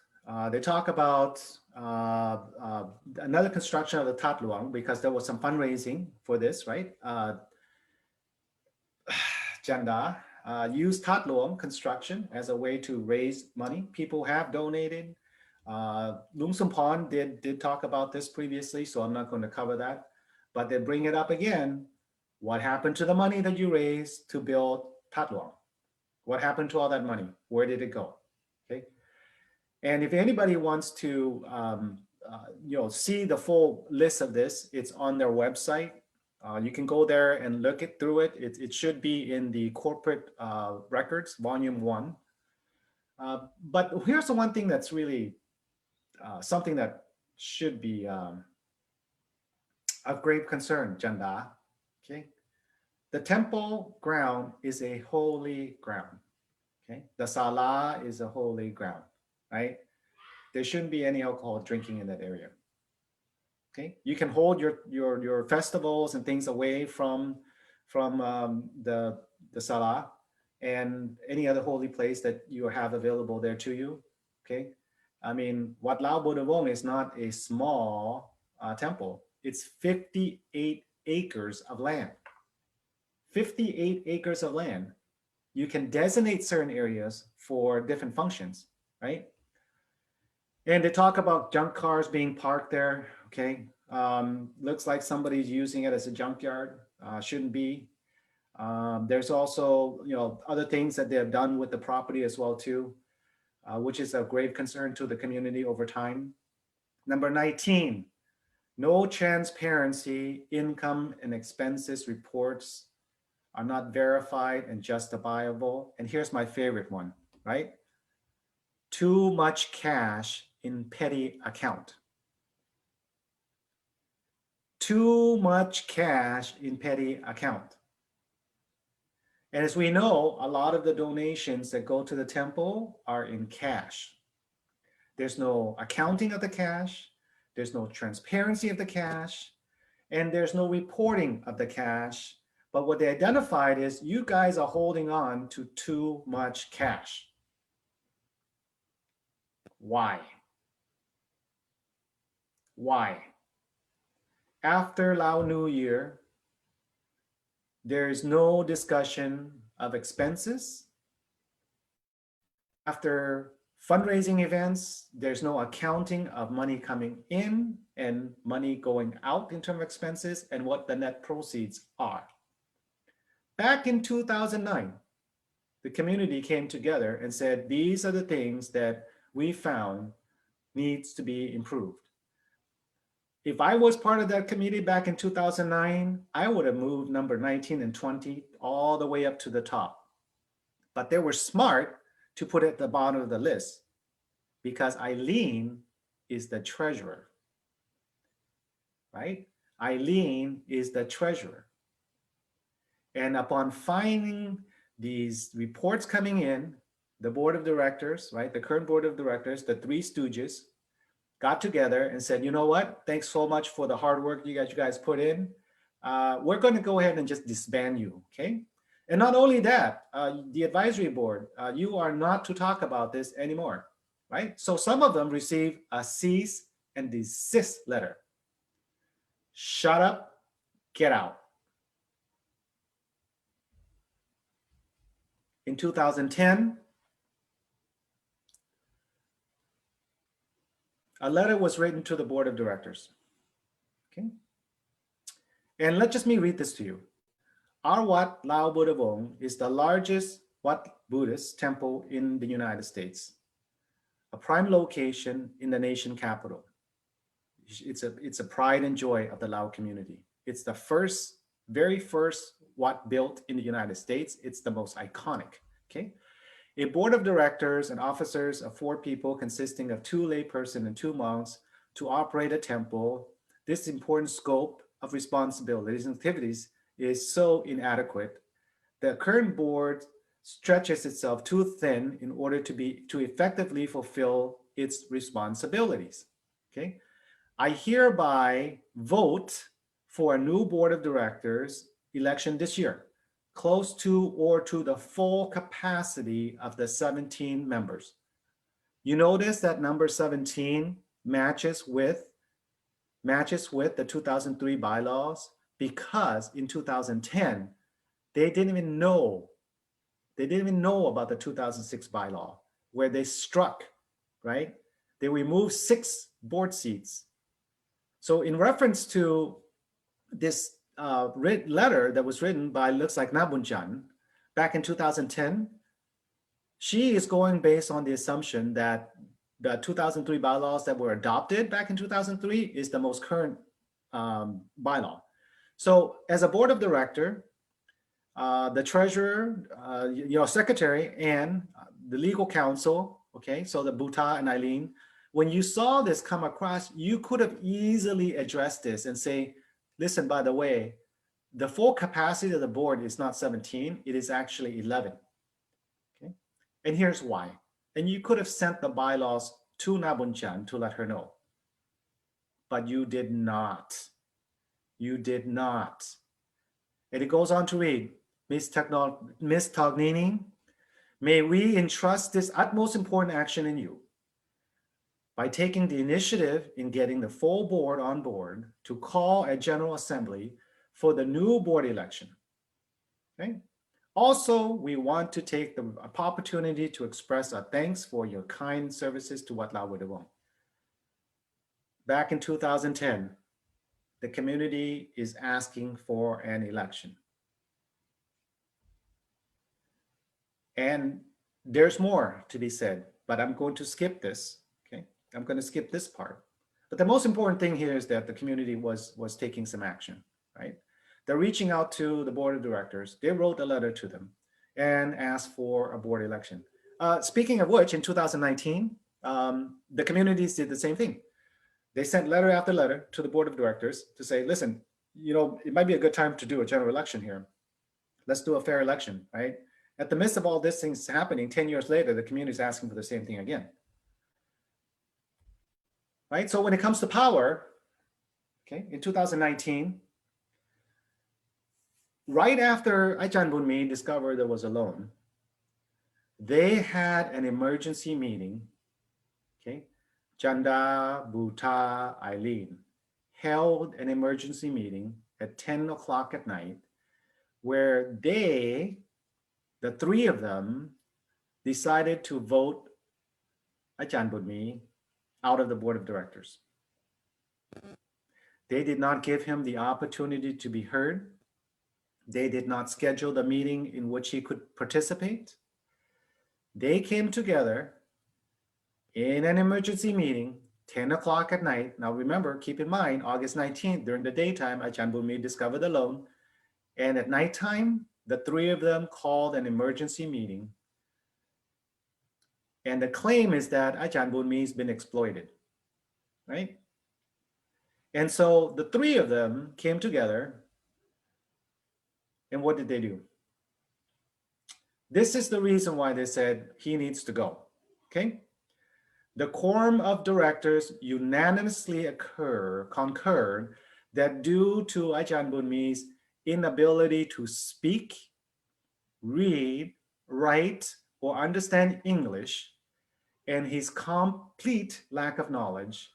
They talk about another construction of the Tat Luang because there was some fundraising for this, right? Janda used Tat Luang construction as a way to raise money. People have donated. Lung Sumpon did talk about this previously, so I'm not going to cover that. But they bring it up again. What happened to the money that you raised to build Tat Luang? What happened to all that money? Where did it go? Okay. And if anybody wants to see the full list of this, it's on their website. You can go there and look through it. It should be in the corporate records, volume 1. But here's the one thing that's really something that should be of great concern, Janda. Okay, the temple ground is a holy ground. Okay, the sala is a holy ground, right? There shouldn't be any alcohol drinking in that area. Okay, you can hold your festivals and things away from the sala and any other holy place that you have available there to you. Okay, I mean, Wat Lao Bodavong is not a small temple. It's 58 acres of land. 58 acres of land. You can designate certain areas for different functions, right? And they talk about junk cars being parked there. Okay, looks like somebody's using it as a junkyard. Shouldn't be. There's also other things that they have done with the property as well too, which is of grave concern to the community over time. Number 19, no transparency. Income and expenses reports are not verified and justifiable. And here's my favorite one, right? Too much cash in petty account. Too much cash in petty account. And as we know, a lot of the donations that go to the temple are in cash. There's no accounting of the cash. There's no transparency of the cash. And there's no reporting of the cash. But what they identified is you guys are holding on to too much cash. Why? Why? After Lao New Year, there is no discussion of expenses. After fundraising events, there's no accounting of money coming in and money going out in terms of expenses and what the net proceeds are. Back in 2009, the community came together and said, these are the things that we found needs to be improved. If I was part of that committee back in 2009, I would have moved number 19 and 20 all the way up to the top. But they were smart to put it at the bottom of the list because Eileen is the treasurer, right? Eileen is the treasurer. And upon finding these reports coming in, the board of directors, right? The current board of directors, the three stooges, got together and said, you know what? Thanks so much for the hard work you guys put in. We're going to go ahead and just disband you, okay? And not only that, the advisory board, you are not to talk about this anymore, right? So some of them receive a cease and desist letter. Shut up, get out. In 2010, a letter was written to the board of directors, okay? And let just me read this to you. Our Wat Lao Buddha Vong is the largest Wat Buddhist temple in the United States, a prime location in the nation capital. It's a pride and joy of the Lao community. It's the very first Wat built in the United States. It's the most iconic, okay? A board of directors and officers of 4 people consisting of 2 laypersons and 2 monks to operate a temple. This important scope of responsibilities and activities is so inadequate. The current board stretches itself too thin in order to effectively fulfill its responsibilities. Okay, I hereby vote for a new board of directors election this year, close to or to the full capacity of the 17 members. You notice that number 17 matches with the 2003 bylaws, because in 2010, they didn't even know about the 2006 bylaw, where they struck, right? They removed 6 board seats. So in reference to this letter that was written by, looks like Nabunjan, back in 2010, she is going based on the assumption that the 2003 bylaws that were adopted back in 2003 is the most current bylaw. So as a board of director, the treasurer, your secretary, and the legal counsel, okay, so the Buta and Eileen, when you saw this come across, you could have easily addressed this and say, listen, by the way, the full capacity of the board is not 17, it is actually 11. Okay, and here's why. And you could have sent the bylaws to Nabunchan to let her know. But you did not. You did not. And it goes on to read, Ms. Tognini, may we entrust this utmost important action in you by taking the initiative in getting the full board on board to call a general assembly for the new board election. Okay? Also, we want to take the opportunity to express our thanks for your kind services to Wat Lao Buddha Vong. Back in 2010, the community is asking for an election. And there's more to be said, but I'm going to skip this, okay? I'm going to skip this part. But the most important thing here is that the community was taking some action, right? They're reaching out to the board of directors. They wrote a letter to them and asked for a board election. Speaking of which, in 2019, the communities did the same thing. They sent letter after letter to the board of directors to say, listen, you know, it might be a good time to do a general election here. Let's do a fair election, right? At the midst of all these things happening, 10 years later, the community is asking for the same thing again. Right? So when it comes to power, okay, in 2019, right after Ajahn Bunmi discovered there was a loan, they had an emergency meeting, okay? Chanda, Buta, Eileen held an emergency meeting at 10 o'clock at night where they, the 3 of them, decided to vote Ajahn Bunmi out of the board of directors. They did not give him the opportunity to be heard. They did not schedule the meeting in which he could participate. They came together in an emergency meeting, 10 o'clock at night. Now remember, keep in mind, August 19th, during the daytime, Ajahn Bunmi discovered the loan. And at nighttime, the 3 of them called an emergency meeting. And the claim is that Ajahn Bunmi has been exploited, right? And so the 3 of them came together. And what did they do? This is the reason why they said he needs to go, okay? The quorum of directors unanimously concurred that due to Ajahn Bunmi's inability to speak, read, write, or understand English, and his complete lack of knowledge,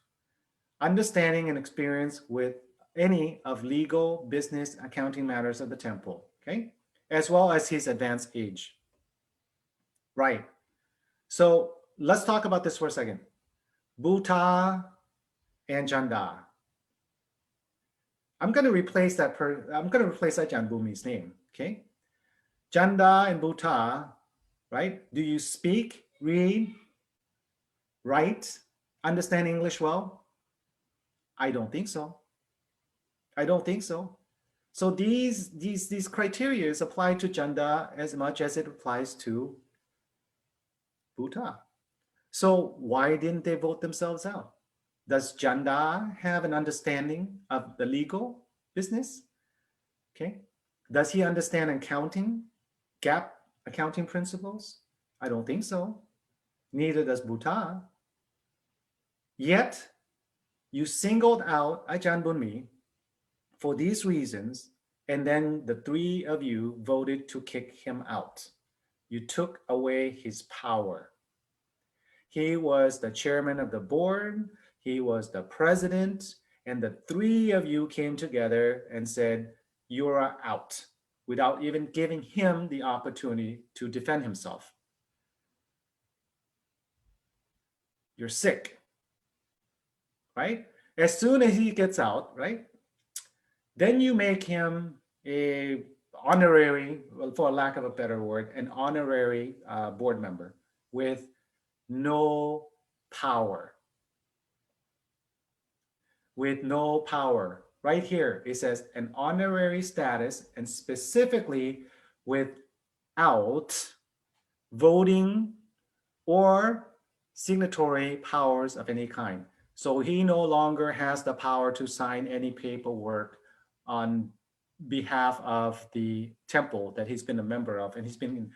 understanding, and experience with any of legal, business, accounting matters of the temple, okay? As well as his advanced age. Right. So let's talk about this for a second. Buta and Chanda. I'm going to replace Ajahn Bunmi's name, Okay. Janda and Bhuta, right? Do you speak, read, write, understand English well? I don't think so. I don't think so. So these criteria apply to Janda as much as it applies to Bhuta. So why didn't they vote themselves out? Does Janda have an understanding of the legal business? Okay. Does he understand accounting, GAAP accounting principles? I don't think so. Neither does Bhuta. Yet, you singled out Ajahn Bunmi for these reasons, and then the three of you voted to kick him out. You took away his power. He was the chairman of the board, he was the president, and the three of you came together and said, you are out, without even giving him the opportunity to defend himself. You're sick, right? As soon as he gets out, right, then you make him a honorary, well, for lack of a better word, an honorary board member with no power. With no power. Right here, it says an honorary status, and specifically without voting or signatory powers of any kind. So he no longer has the power to sign any paperwork on behalf of the temple that he's been a member of and he's been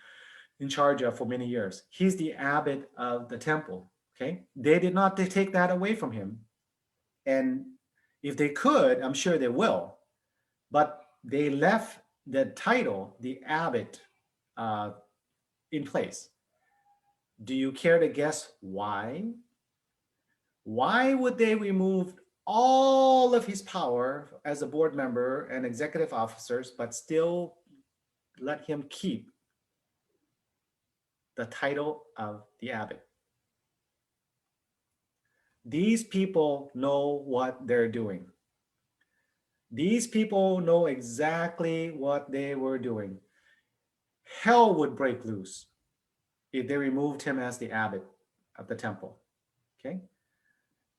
in charge of for many years. He's the abbot of the temple, okay? They did not take that away from him. And if they could, I'm sure they will, but they left the title, the abbot, in place. Do you care to guess why? Why would they remove all of his power as a board member and executive officers, but still let him keep the title of the abbot? These people know what they're doing. These people know exactly what they were doing. Hell would break loose if they removed him as the abbot of the temple. Okay?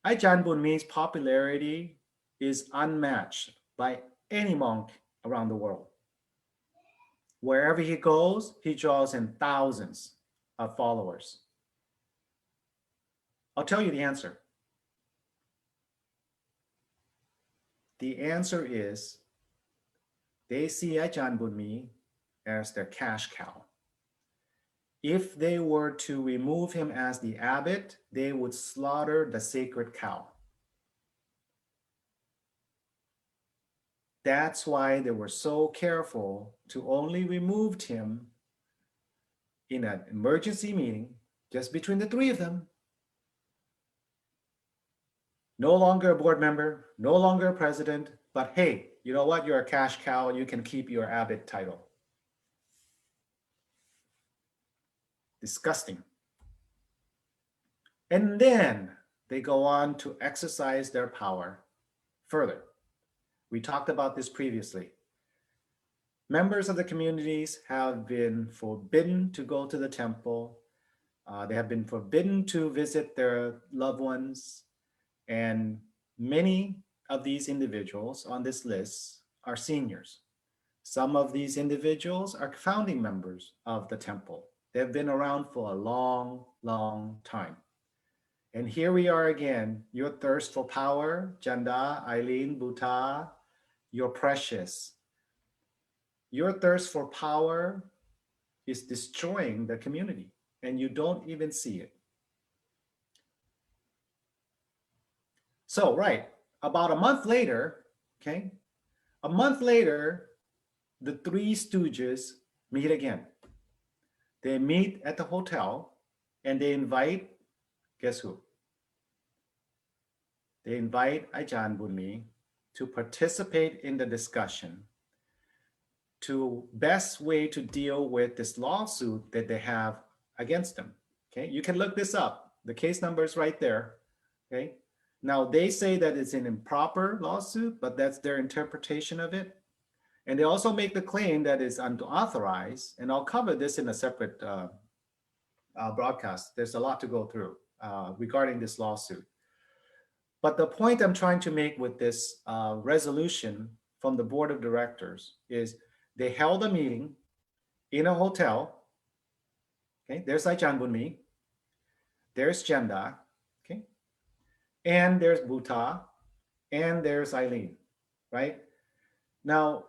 Ajahn Bunmi's popularity is unmatched by any monk around the world. Wherever he goes, he draws in thousands of followers. I'll tell you the answer. The answer is they see Ajahn Bunmi as their cash cow. If they were to remove him as the abbot, they would slaughter the sacred cow. That's why they were so careful to only remove him in an emergency meeting, just between the three of them. No longer a board member, no longer a president, but hey, you know what? You're a cash cow. You can keep your abbot title. Disgusting. And then they go on to exercise their power further. We talked about this previously. Members of the communities have been forbidden to go to the temple. They have been forbidden to visit their loved ones. And many of these individuals on this list are seniors. Some of these individuals are founding members of the temple. They've been around for a long, long time. And here we are again, your thirst for power, Janda, Eileen, Bhuta, you're precious. Your thirst for power is destroying the community, and you don't even see it. So, right, about a month later, okay, a month later, the three stooges meet again. They meet at the hotel and they invite, guess who? They invite Ajahn Bunmi to participate in the discussion to best way to deal with this lawsuit that they have against them. Okay, you can look this up. The case number is right there. Okay, now they say that it's an improper lawsuit, but that's their interpretation of it. And they also make the claim that it's unauthorized, and I'll cover this in a separate broadcast. There's a lot to go through regarding this lawsuit. But the point I'm trying to make with this resolution from the board of directors is they held a meeting in a hotel. Okay, there's Ajahn Bunmi, there's Jenda, okay, and there's Bhuta, and there's Eileen, right? Now,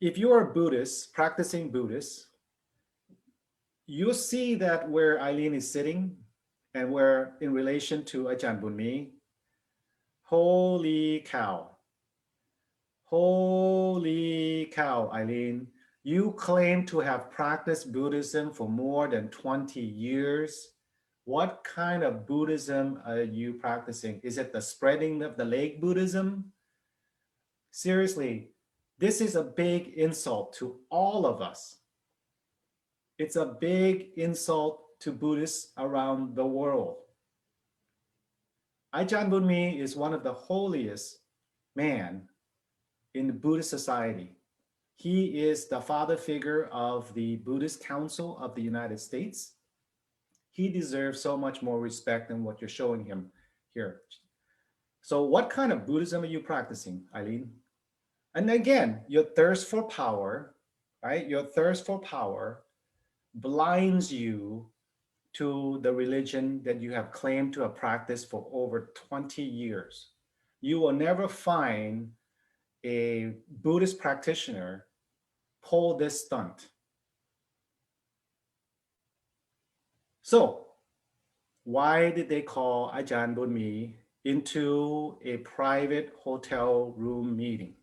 if you are a Buddhist, practicing Buddhist, you see that where Eileen is sitting and where in relation to Ajahn Bunmi, holy cow. Holy cow, Eileen. You claim to have practiced Buddhism for more than 20 years. What kind of Buddhism are you practicing? Is it the spreading of the leg Buddhism? Seriously, this is a big insult to all of us. It's a big insult to Buddhists around the world. Ajahn Bunmi is one of the holiest man in the Buddhist society. He is the father figure of the Buddhist Council of the United States. He deserves so much more respect than what you're showing him here. So what kind of Buddhism are you practicing, Eileen? And again, your thirst for power, right? Your thirst for power blinds you to the religion that you have claimed to have practiced for over 20 years. You will never find a Buddhist practitioner pull this stunt. So why did they call Ajahn Bunmi into a private hotel room meeting?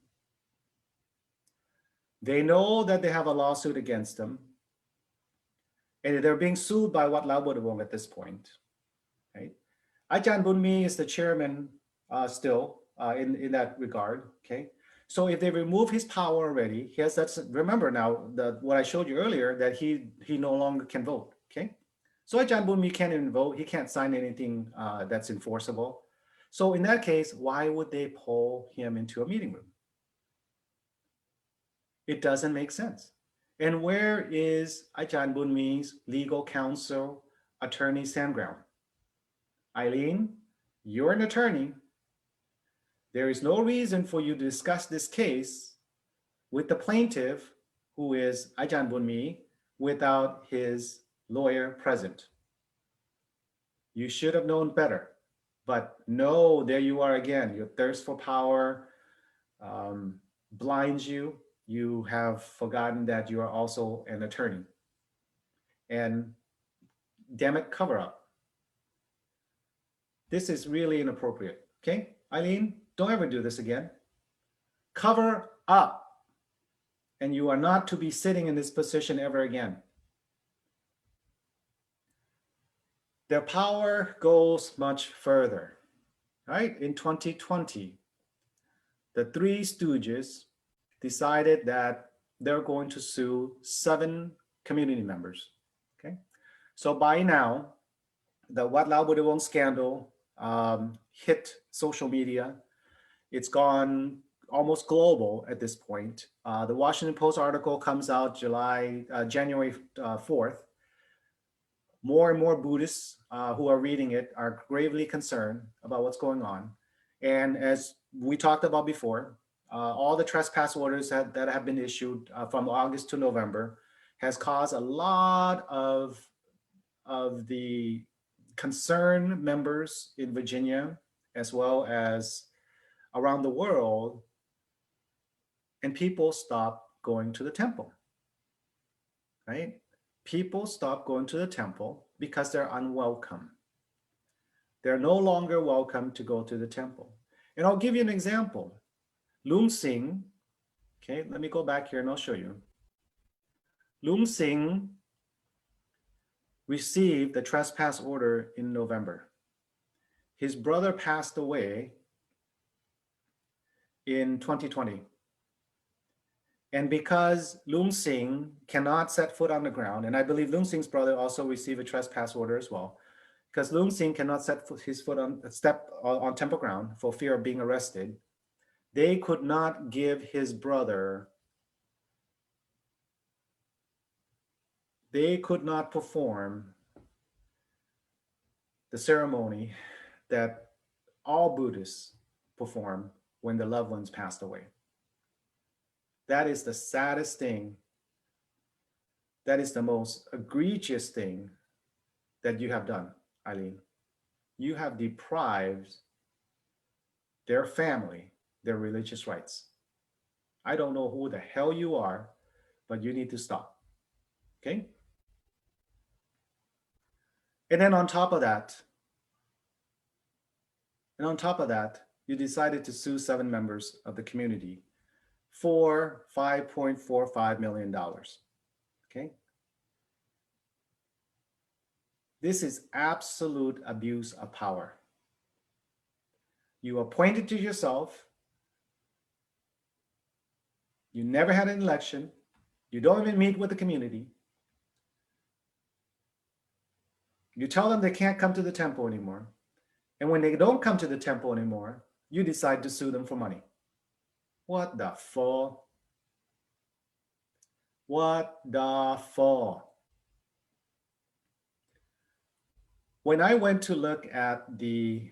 They know that they have a lawsuit against them, and they're being sued by Wat Lao Bodhabong at this point, right? Ajahn Bunmi is the chairman still in that regard, okay? So if they remove his power already, he has that. Remember now what I showed you earlier, that he no longer can vote. Okay, so Ajahn Bunmi can't even vote. He can't sign anything that's enforceable. So in that case, why would they pull him into a meeting room? It doesn't make sense. And where is Ajahn Bunmi's legal counsel, attorney Sandground? Eileen, you're an attorney. There is no reason for you to discuss this case with the plaintiff, who is Ajahn Bunmi, without his lawyer present. You should have known better. But no, there you are again. Your thirst for power blinds you. You have forgotten that you are also an attorney. And damn it, cover up. This is really inappropriate. Okay, Eileen, don't ever do this again. Cover up. And you are not to be sitting in this position ever again. Their power goes much further, right? In 2020, the Three Stooges decided that they're going to sue 7 community members, okay? So by now, the Wat Lao Bodhabong scandal hit social media. It's gone almost global at this point. The Washington Post article comes out January 4th. More and more Buddhists who are reading it are gravely concerned about what's going on. And as we talked about before, all the trespass orders that have been issued from August to November has caused a lot of the concerned members in Virginia, as well as around the world, and people stop going to the temple, right? People stop going to the temple because they're unwelcome. They're no longer welcome to go to the temple. And I'll give you an example. Lung Sing, okay, let me go back here and I'll show you. Lung Sing received the trespass order in November. His brother passed away in 2020. And because Lung Sing cannot set foot on the ground, and I believe Lung Sing's brother also received a trespass order as well, because Lung Sing cannot set his foot on temple ground for fear of being arrested, They could not give his brother, they could not perform the ceremony that all Buddhists perform when their loved ones passed away. That is the saddest thing. That is the most egregious thing that you have done, Eileen. You have deprived their family their religious rights. I don't know who the hell you are, but you need to stop. Okay? And then on top of that, you decided to sue 7 members of the community for $5.45 million. Okay? This is absolute abuse of power. You appointed to yourself. You never had an election. You don't even meet with the community. You tell them they can't come to the temple anymore. And when they don't come to the temple anymore, you decide to sue them for money. What the fuck? What the fuck? When I went to look at the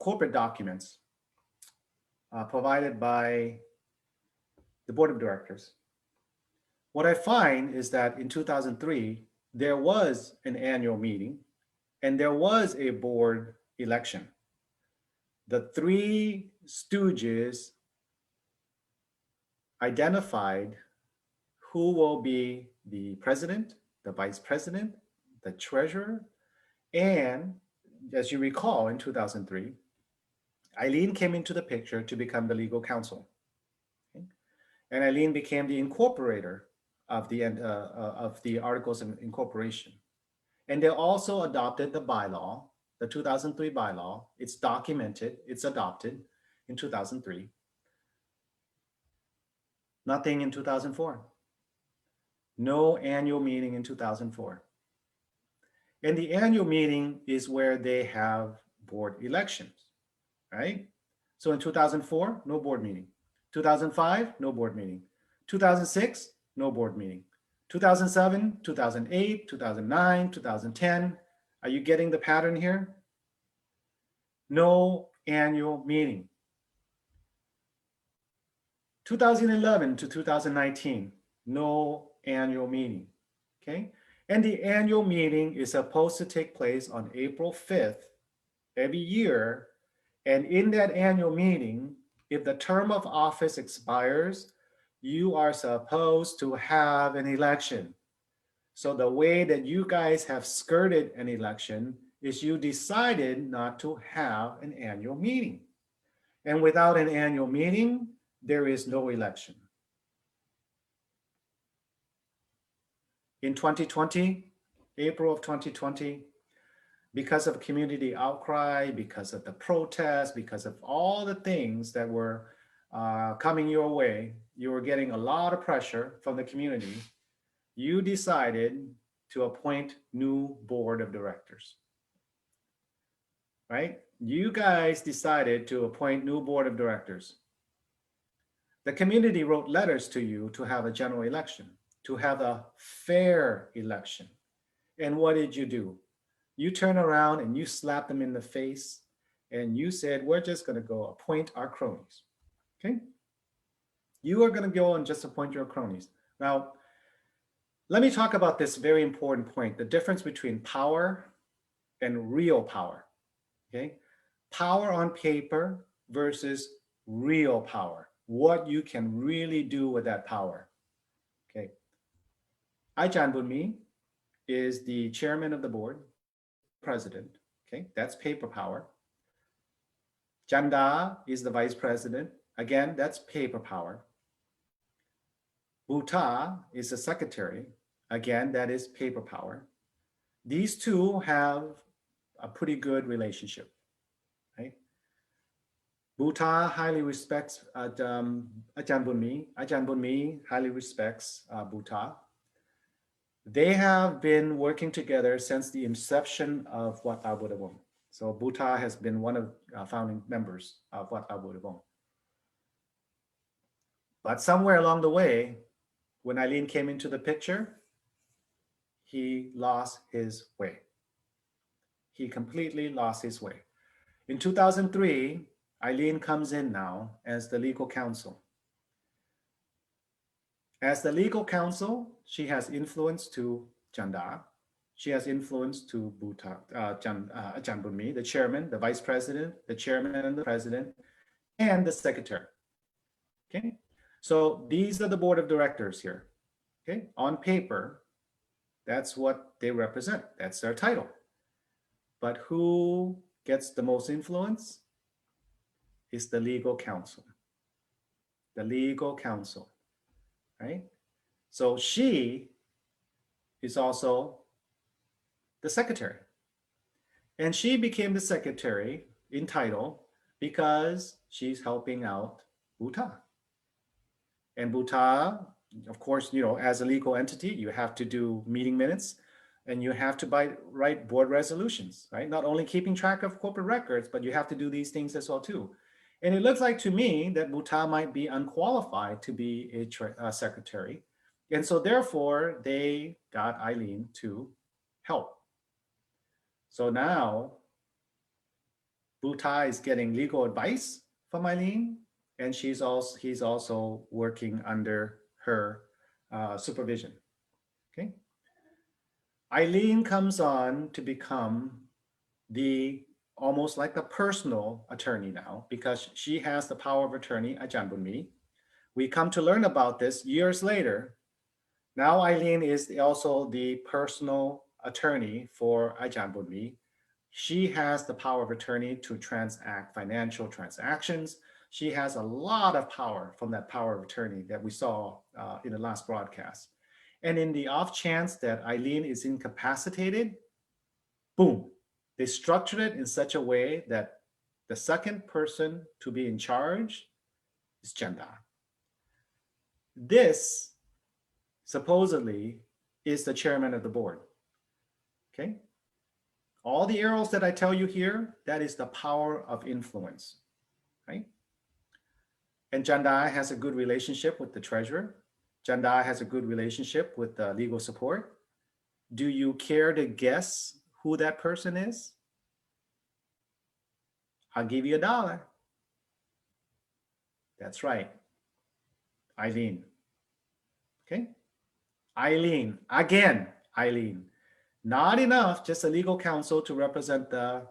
corporate documents provided by the board of directors, what I find is that in 2003, there was an annual meeting and there was a board election. The 3 stooges identified who will be the president, the vice president, the treasurer, and as you recall, in 2003, Eileen came into the picture to become the legal counsel. Okay? And Eileen became the incorporator of the Articles of Incorporation. And they also adopted the bylaw, the 2003 bylaw. It's documented, it's adopted in 2003. Nothing in 2004. No annual meeting in 2004. And the annual meeting is where they have board elections, right? So in 2004, no board meeting. 2005, no board meeting. 2006, no board meeting. 2007, 2008, 2009, 2010. Are you getting the pattern here? No annual meeting. 2011 to 2019, no annual meeting, okay? And the annual meeting is supposed to take place on April 5th every year. And in that annual meeting, if the term of office expires, you are supposed to have an election. So the way that you guys have skirted an election is you decided not to have an annual meeting. And without an annual meeting, there is no election. In 2020, April of 2020, because of community outcry, because of the protests, because of all the things that were coming your way, you were getting a lot of pressure from the community. You decided to appoint new board of directors, right? You guys decided to appoint new board of directors. The community wrote letters to you to have a general election, to have a fair election. And what did you do? You turn around and you slap them in the face and you said, we're just going to go appoint our cronies. Okay? You are going to go and just appoint your cronies. Now, let me talk about this very important point, the difference between power and real power. Okay? Power on paper versus real power. What you can really do with that power. Okay. Ajahn Bunmi is the chairman of the board, president. Okay, that's paper power. Janda is the vice president. Again, that's paper power. Bhuta is the secretary. Again, that is paper power. These two have a pretty good relationship. Right? Bhuta highly respects Ajahn Bunmi. Ajahn Bunmi highly respects Bhuta. They have been working together since the inception of Wat Thou Buddha Bone, So Buta has been one of founding members of Wat Abu Dabong. But somewhere along the way, when Eileen came into the picture, he lost his way. He completely lost his way. In 2003, Eileen comes in now as the legal counsel. As the legal counsel, she has influence to Janda. She has influence to Ajahn Bunmi, the chairman, the vice president, the chairman and the president, and the secretary. Okay, so these are the board of directors here. Okay, on paper, that's what they represent. That's their title. But who gets the most influence is the legal counsel. The legal counsel, right? So she is also the secretary. And she became the secretary in title because she's helping out Buta. And Buta, of course, as a legal entity, you have to do meeting minutes and you have to write board resolutions, right? Not only keeping track of corporate records, but you have to do these things as well too. And it looks like to me that Buta might be unqualified to be a secretary. And so therefore they got Eileen to help. So now Buta is getting legal advice from Eileen, and he's also working under her supervision. Okay. Eileen comes on to become almost like the personal attorney now, because she has the power of attorney, Ajahn Bunmi. We come to learn about this years later. Now Eileen is also the personal attorney for Ajahn Bunmi. She has the power of attorney to transact financial transactions. She has a lot of power from that power of attorney that we saw in the last broadcast. And in the off chance that Eileen is incapacitated, boom, they structured it in such a way that the second person to be in charge is Janda. This supposedly is the chairman of the board. Okay. All the arrows that I tell you here, that is the power of influence, right? And Janda has a good relationship with the treasurer. Janda has a good relationship with the legal support. Do you care to guess who that person is? I'll give you $1. That's right. Eileen. Okay. Eileen. Again, Eileen. Not enough, just a legal counsel to represent the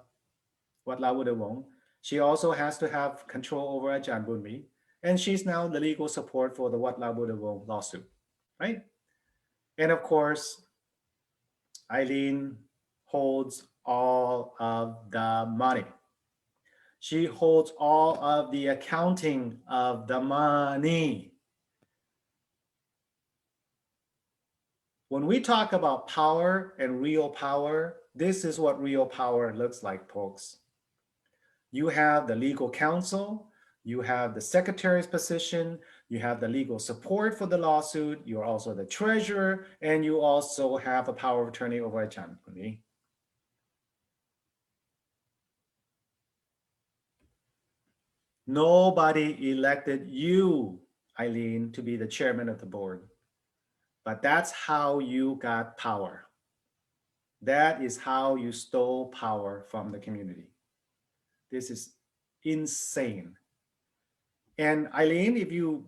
Wat Lau Wuda Wong. She also has to have control over Ajahn Bunmi. And she's now the legal support for the Wat Lau Wuda Wong lawsuit, right? And of course, Eileen holds all of the money. She holds all of the accounting of the money. When we talk about power and real power, this is what real power looks like, folks. You have the legal counsel, you have the secretary's position, you have the legal support for the lawsuit, you're also the treasurer, and you also have a power of attorney over Ajahn Bunmi. Nobody elected you, Eileen, to be the chairman of the board. But that's how you got power. That is how you stole power from the community. This is insane. And Eileen, if you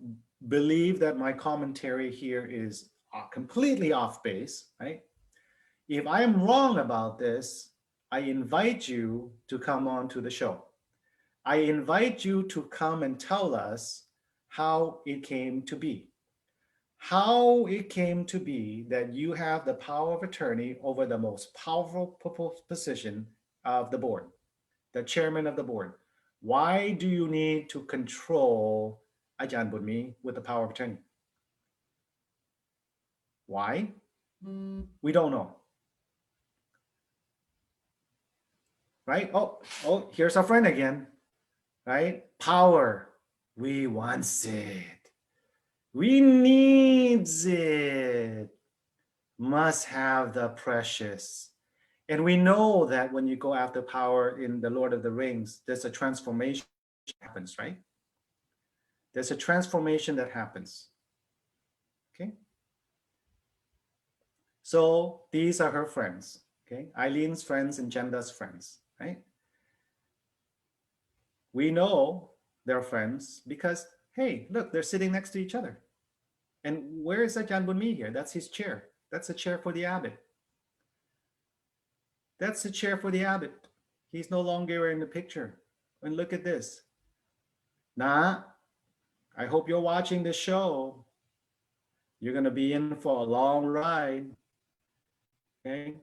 believe that my commentary here is completely off base, right? If I am wrong about this, I invite you to come on to the show. I invite you to come and tell us how it came to be. How it came to be that you have the power of attorney over the most powerful position of the board, the chairman of the board. Why do you need to control Ajahn Bunmi with the power of attorney? Why? We don't know. Right? Oh, here's our friend again. Right? Power. We want it. We needs it. Must have the precious. And we know that when you go after power in the Lord of the Rings, there's a transformation that happens, right? There's a transformation that happens. Okay. So these are her friends. Okay. Eileen's friends and Jenda's friends, right? We know they're friends because, hey, look, they're sitting next to each other. And where is Ajahn Bunmi here? That's his chair. That's a chair for the abbot. That's the chair for the abbot. He's no longer in the picture. And look at this. Nah, I hope you're watching this show. You're going to be in for a long ride. Okay.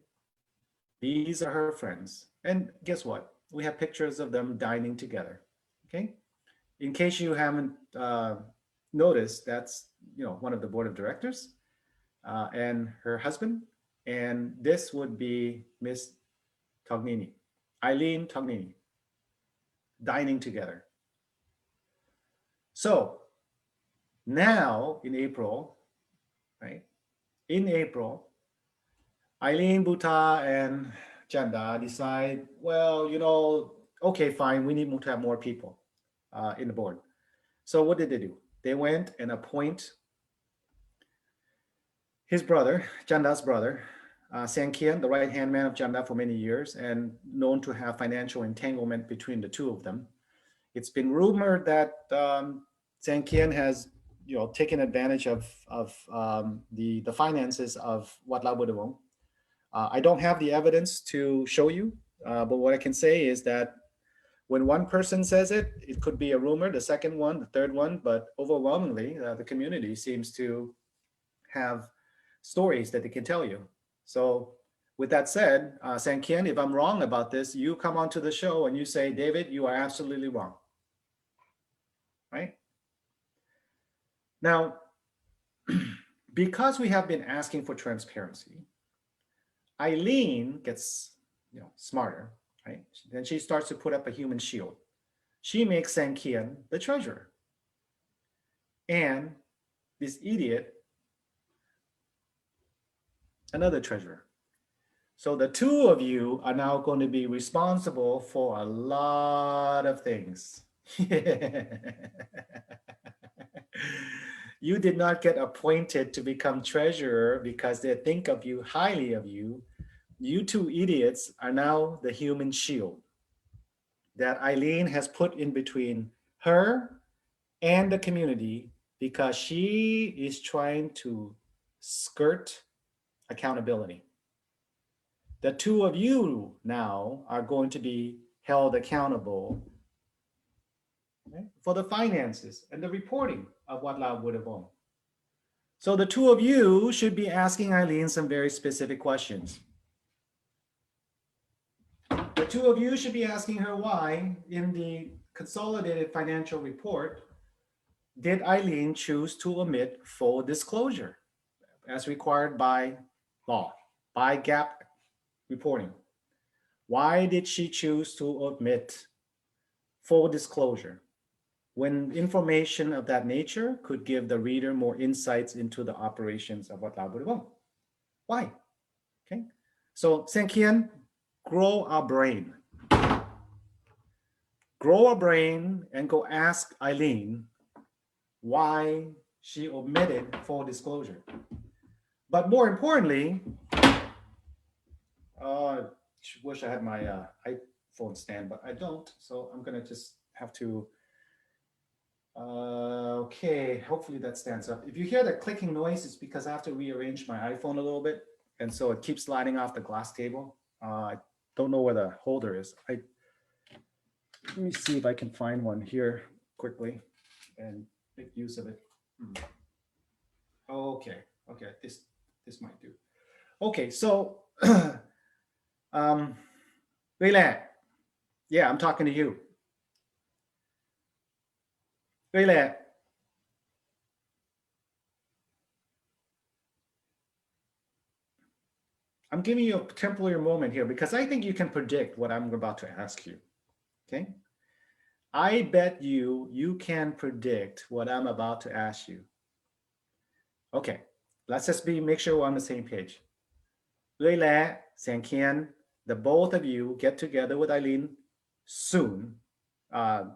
These are her friends. And guess what? We have pictures of them dining together. Okay. In case you haven't noticed, that's one of the board of directors and her husband. And this would be Miss Tognini, Eileen Tognini, dining together. So now in April, right? In April, Eileen, Bhuta, and Chanda decide, well, okay, fine, we need to have more people in the board. So what did they do? They went and appoint his brother, Chanda's brother, Sankian, the right-hand man of Chanda for many years, and known to have financial entanglement between the two of them. It's been rumored that Sankian has, taken advantage of the finances of Wat Lao Budavong. I don't have the evidence to show you, but what I can say is that when one person says it, it could be a rumor, the second one, the third one, but overwhelmingly, the community seems to have stories that they can tell you. So with that said, Sankian, if I'm wrong about this, you come onto the show and you say, David, you are absolutely wrong, right? Now, because we have been asking for transparency, Eileen gets smarter, right? Then she starts to put up a human shield. She makes Sankian the treasurer. And this idiot, another treasurer. So the two of you are now going to be responsible for a lot of things. You did not get appointed to become treasurer because they think of you highly of you. You two idiots are now the human shield that Eileen has put in between her and the community because she is trying to skirt accountability. The two of you now are going to be held accountable, okay, for the finances and the reporting of Wat Lao Budavong. So the two of you should be asking Eileen some very specific questions. The two of you should be asking her why in the consolidated financial report did Eileen choose to omit full disclosure as required by law, by GAAP reporting. Why did she choose to omit full disclosure when information of that nature could give the reader more insights into the operations of Wat Lao Budavong? Why? Okay, so Sankian, grow our brain. Grow a brain and go ask Eileen why she omitted full disclosure. But more importantly, wish I had my iPhone stand, but I don't. So I'm gonna just have to, okay, hopefully that stands up. If you hear that clicking noise, it's because I have to rearrange my iPhone a little bit. And so it keeps sliding off the glass table. I don't know where the holder is. Let me see if I can find one here quickly and make use of it. Okay, this might do. Okay, so Weile, yeah, I'm talking to you. Weile, I'm giving you a temporary moment here because I think you can predict what I'm about to ask you. Okay, I bet you can predict what I'm about to ask you. Okay, let's just make sure we're on the same page. Weile, Sankian, the both of you get together with Eileen soon.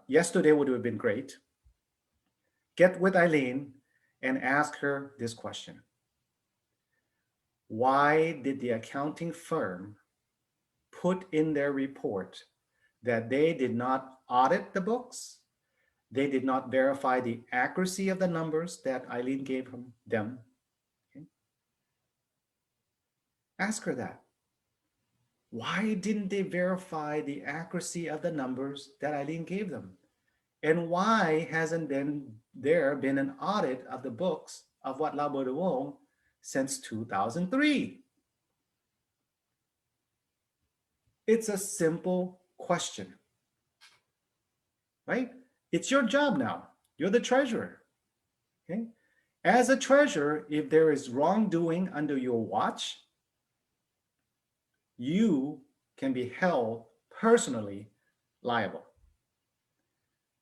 Yesterday would have been great. Get with Eileen and ask her this question. Why did the accounting firm put in their report that they did not audit the books? They did not verify the accuracy of the numbers that Eileen gave them. Okay? Ask her that. Why didn't they verify the accuracy of the numbers that Eileen gave them? And why hasn't there been an audit of the books of Wat Lao Bo De Wong since 2003? It's a simple question, right? It's your job now. You're the treasurer, okay? As a treasurer, if there is wrongdoing under your watch, you can be held personally liable.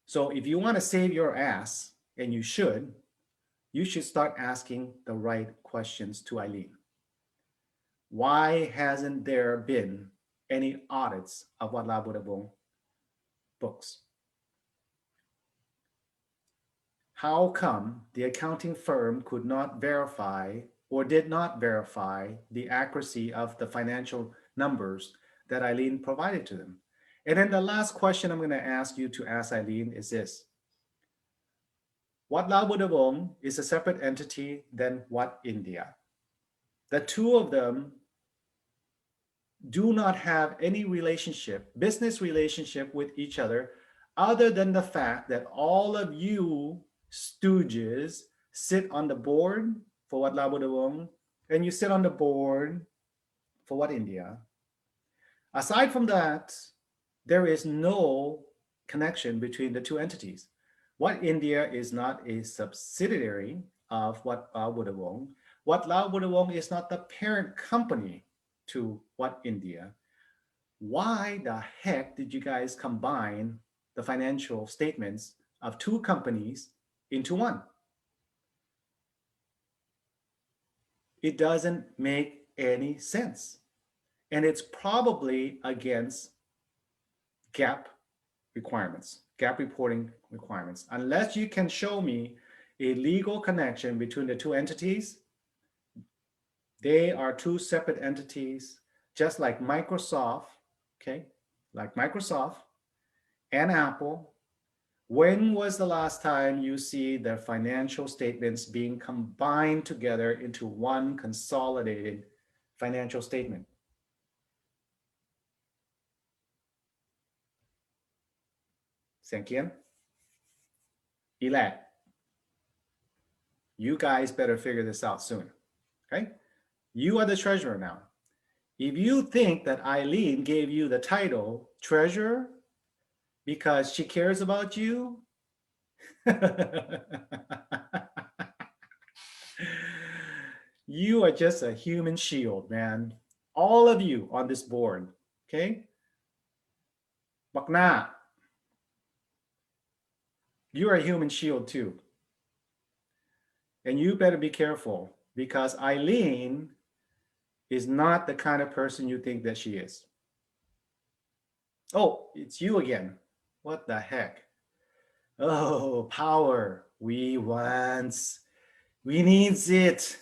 So if you want to save your ass, and you should start asking the right questions to Eileen. Why hasn't there been any audits of Wat Lao Bo De Wong books? How come the accounting firm could not verify or did not verify the accuracy of the financial numbers that Eileen provided to them? And then the last question I'm going to ask you to ask Eileen is this. Wat Lao Bo De Wong is a separate entity than Wat India. The two of them do not have any relationship, business relationship with each other, other than the fact that all of you stooges sit on the board for Wat Lao Bo De Wong, and you sit on the board for Wat India. Aside from that, there is no connection between the two entities. Wat India is not a subsidiary of Wat Lao Bo De Wong. Wat Lao Bo De Wong is not the parent company to Wat India. Why the heck did you guys combine the financial statements of two companies into one? It doesn't make any sense. And it's probably against GAAP requirements, GAAP reporting requirements. Unless you can show me a legal connection between the two entities, they are two separate entities, just like Microsoft, okay? Like Microsoft and Apple. When was the last time you see their financial statements being combined together into one consolidated financial statement? Sankian? Elad. You guys better figure this out soon, okay? You are the treasurer now. If you think that Eileen gave you the title treasurer because she cares about you, you are just a human shield, man. All of you on this board, okay? Bakna, you're a human shield too. And you better be careful because Eileen is not the kind of person you think that she is. Oh, it's you again. What the heck? Oh, power. We wants. We needs it.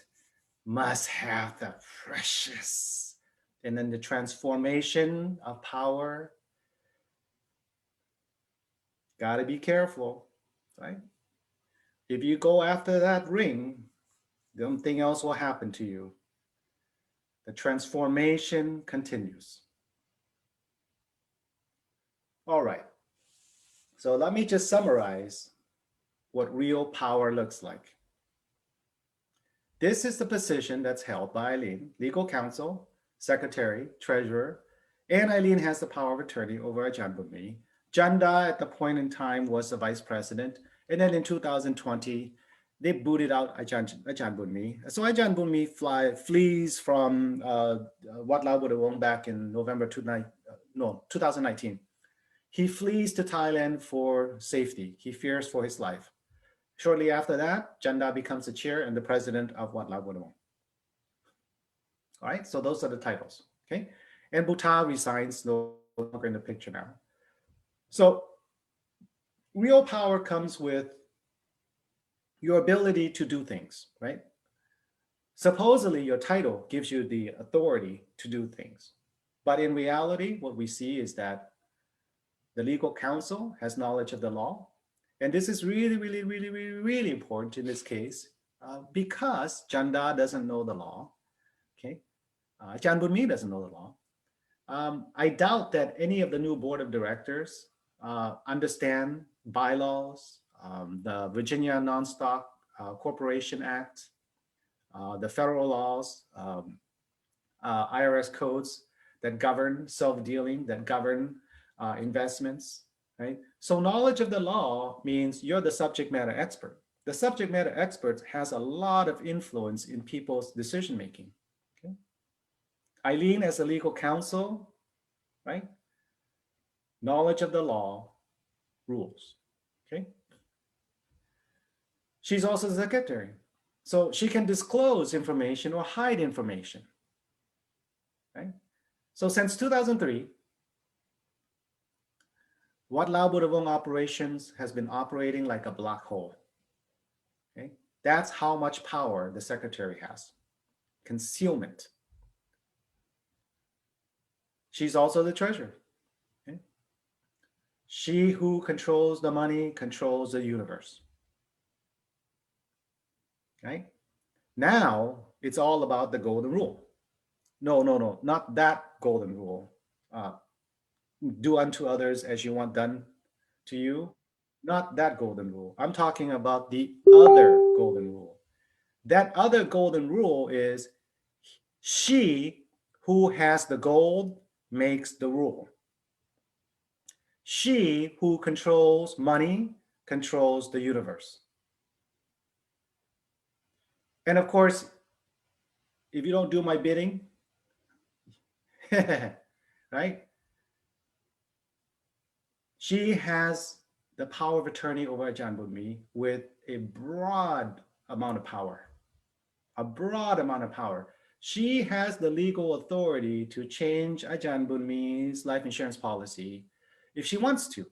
Must have the precious. And then the transformation of power. Gotta be careful, right? If you go after that ring, something else will happen to you. The transformation continues. All right. So let me just summarize what real power looks like. This is the position that's held by Eileen, legal counsel, secretary, treasurer, and Eileen has the power of attorney over Ajahn Bunmi. Janda at the point in time was the vice president. And then in 2020, they booted out Ajahn Bunmi. So Ajahn Bunmi flees from Wat Lao Bo De Wong back in November 2019. He flees to Thailand for safety. He fears for his life. Shortly after that, Janda becomes the chair and the president of Wat Lao Bo De Wong. All right, so those are the titles, okay? And Bhuta resigns, no longer in the picture now. So real power comes with your ability to do things, right? Supposedly, your title gives you the authority to do things. But in reality, what we see is that the legal counsel has knowledge of the law. And this is really, really, really, really, really important in this case because Chanda doesn't know the law. Okay. Chan Bunmi doesn't know the law. I doubt that any of the new board of directors understand bylaws, the Virginia Nonstock Corporation Act, the federal laws, IRS codes that govern self-dealing, that govern investments, right? So knowledge of the law means you're the subject matter expert. The subject matter expert has a lot of influence in people's decision making. Okay? Eileen, as a legal counsel, right? Knowledge of the law rules. Okay. She's also the secretary. So she can disclose information or hide information. Right? So since 2003, Wat Lao Budavong operations has been operating like a black hole. Okay? That's how much power the secretary has. Concealment. She's also the treasurer. Okay? She who controls the money controls the universe. Right? Now it's all about the golden rule. No, not that golden rule. Do unto others as you want done to you. Not that golden rule. I'm talking about the other golden rule. That other golden rule is she who has the gold makes the rule. She who controls money controls the universe. And of course, if you don't do my bidding, right? She has the power of attorney over Ajahn Bunmi with a broad amount of power. A broad amount of power. She has the legal authority to change Ajahn Bunmi's life insurance policy if she wants to.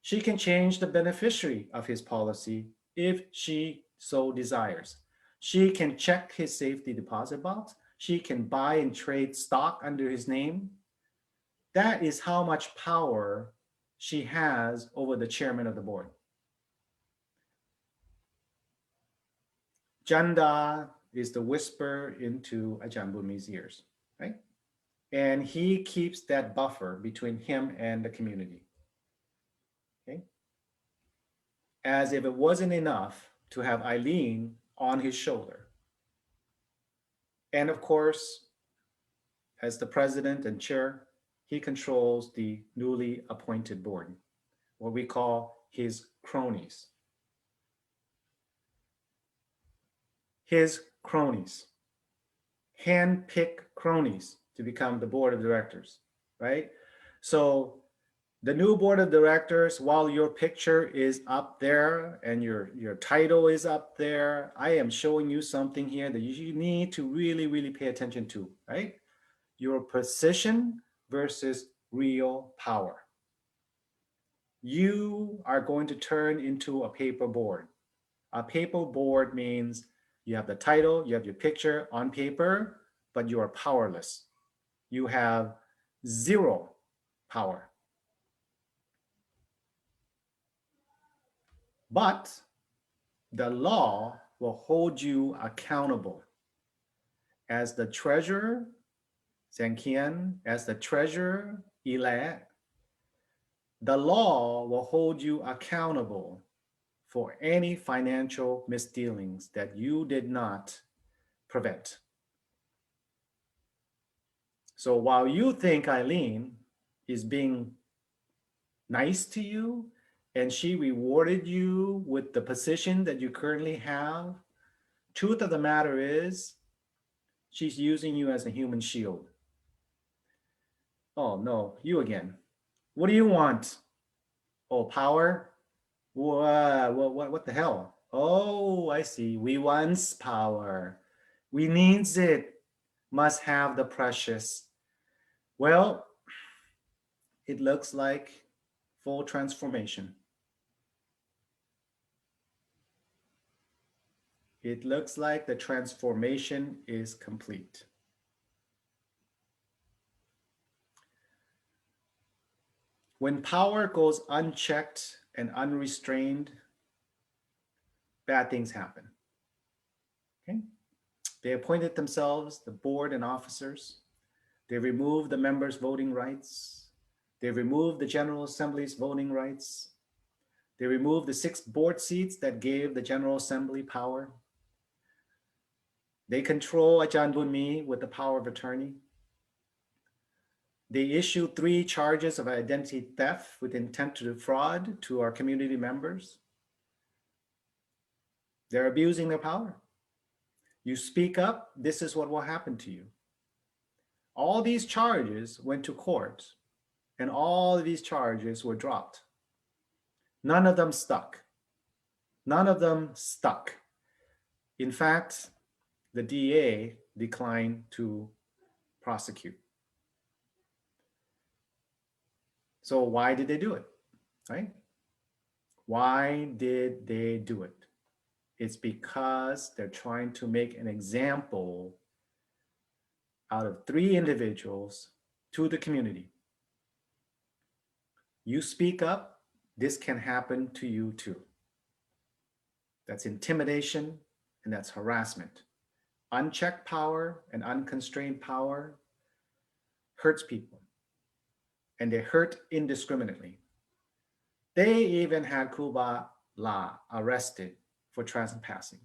She can change the beneficiary of his policy if she so desires. She can check his safety deposit box. She can buy and trade stock under his name. That is how much power she has over the chairman of the board. Janda is the whisper into Ajahn Bunmi's ears, right? And he keeps that buffer between him and the community. Okay? As if it wasn't enough to have Eileen on his shoulder. And of course, as the president and chair, he controls the newly appointed board, what we call his cronies. His cronies, hand-pick cronies to become the board of directors, right? So the new board of directors, while your picture is up there and your title is up there, I am showing you something here that you need to really, really pay attention to, right? Your position versus real power. You are going to turn into a paper board. A paper board means you have the title, you have your picture on paper, but you are powerless. You have zero power. But the law will hold you accountable. As the treasurer, Zhang as the treasurer-elect, the law will hold you accountable for any financial misdealings that you did not prevent. So while you think Eileen is being nice to you and she rewarded you with the position that you currently have, truth of the matter is she's using you as a human shield. Oh no, you again. What do you want? Oh, power? What the hell? Oh, I see. We wants power. We needs it. Must have the precious. Well, it looks like full transformation. It looks like the transformation is complete. When power goes unchecked and unrestrained, bad things happen. Okay? They appointed themselves, the board and officers. They removed the members' voting rights. They removed the General Assembly's voting rights. They removed the 6 board seats that gave the General Assembly power. They control Ajahn Bunmi with the power of attorney. They issued 3 charges of identity theft with intent to defraud to our community members. They're abusing their power. You speak up, this is what will happen to you. All these charges went to court, and all of these charges were dropped. None of them stuck. None of them stuck. In fact, the DA declined to prosecute. So why did they do it, right? Why did they do it? It's because they're trying to make an example out of 3 individuals to the community. You speak up, this can happen to you too. That's intimidation and that's harassment. Unchecked power and unconstrained power hurts people, and they hurt indiscriminately. They even had Kuba La arrested for trespassing.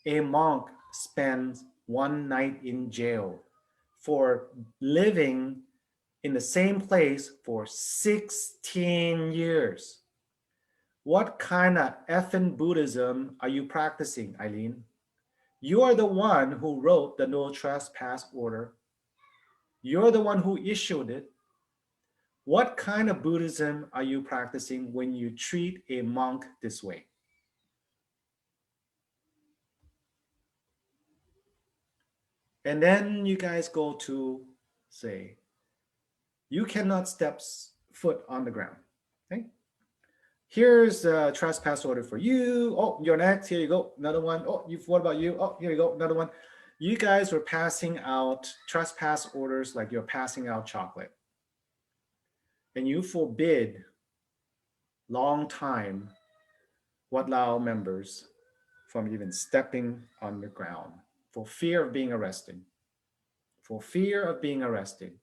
A monk spends 1 night in jail for living in the same place for 16 years. What kind of effing Buddhism are you practicing, Eileen? You are the one who wrote the no trespass order. You're the one who issued it. What kind of Buddhism are you practicing when you treat a monk this way? And then you guys go to say, you cannot step foot on the ground. Okay? Here's a trespass order for you. Oh, you're next. Here you go. Another one. Oh, what about you? Oh, here you go. Another one. You guys were passing out trespass orders like you're passing out chocolate. And you forbid long time Wat Lao members from even stepping on the ground for fear of being arrested. For fear of being arrested.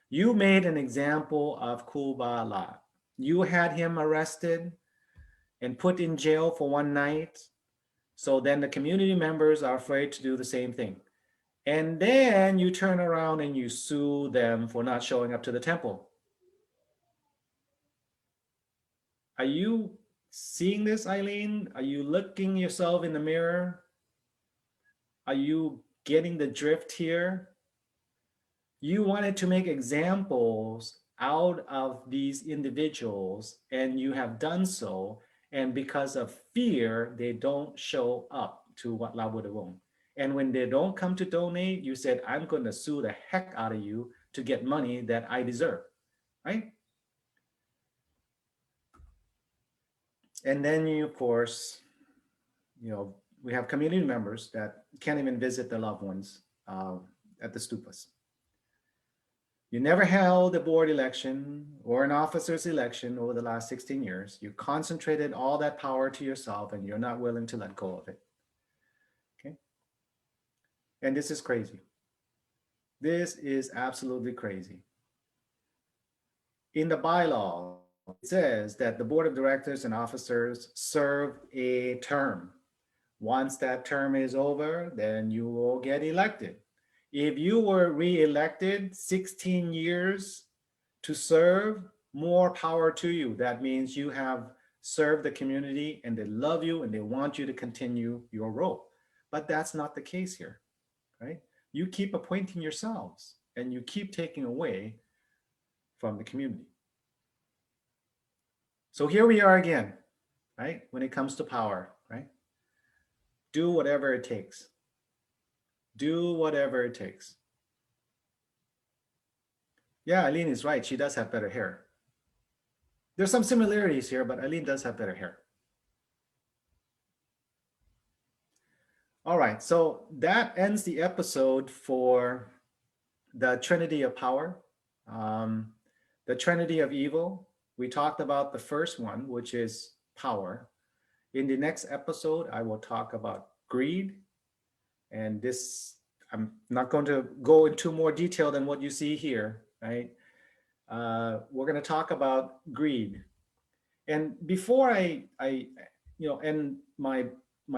You made an example of Kuba La. You had him arrested and put in jail for 1 night. So then the community members are afraid to do the same thing. And then you turn around and you sue them for not showing up to the temple. Are you seeing this, Eileen? Are you looking yourself in the mirror? Are you getting the drift here? You wanted to make examples out of these individuals, and you have done so. And because of fear, they don't show up to Wat Lao Buddha Wong. And when they don't come to donate, you said, I'm going to sue the heck out of you to get money that I deserve, right? And then you, of course, we have community members that can't even visit their loved ones at the stupas. You never held a board election or an officer's election over the last 16 years. You concentrated all that power to yourself and you're not willing to let go of it. Okay? And this is crazy. This is absolutely crazy. In the bylaw, it says that the board of directors and officers serve a term. Once that term is over, then you will get elected. If you were re-elected 16 years to serve, more power to you. That means you have served the community and they love you and they want you to continue your role. But that's not the case here, right? You keep appointing yourselves and you keep taking away from the community. So here we are again, right? When it comes to power, right? Do whatever it takes. Do whatever it takes. Yeah, Eileen is right. She does have better hair. There's some similarities here, but Eileen does have better hair. All right, so that ends the episode for the Trinity of Power, um, the Trinity of Evil. We talked about the first one, which is power. In the next episode, I will talk about greed. And this, I'm not going to go into more detail than what you see here, right? We're going to talk about greed. And before I end my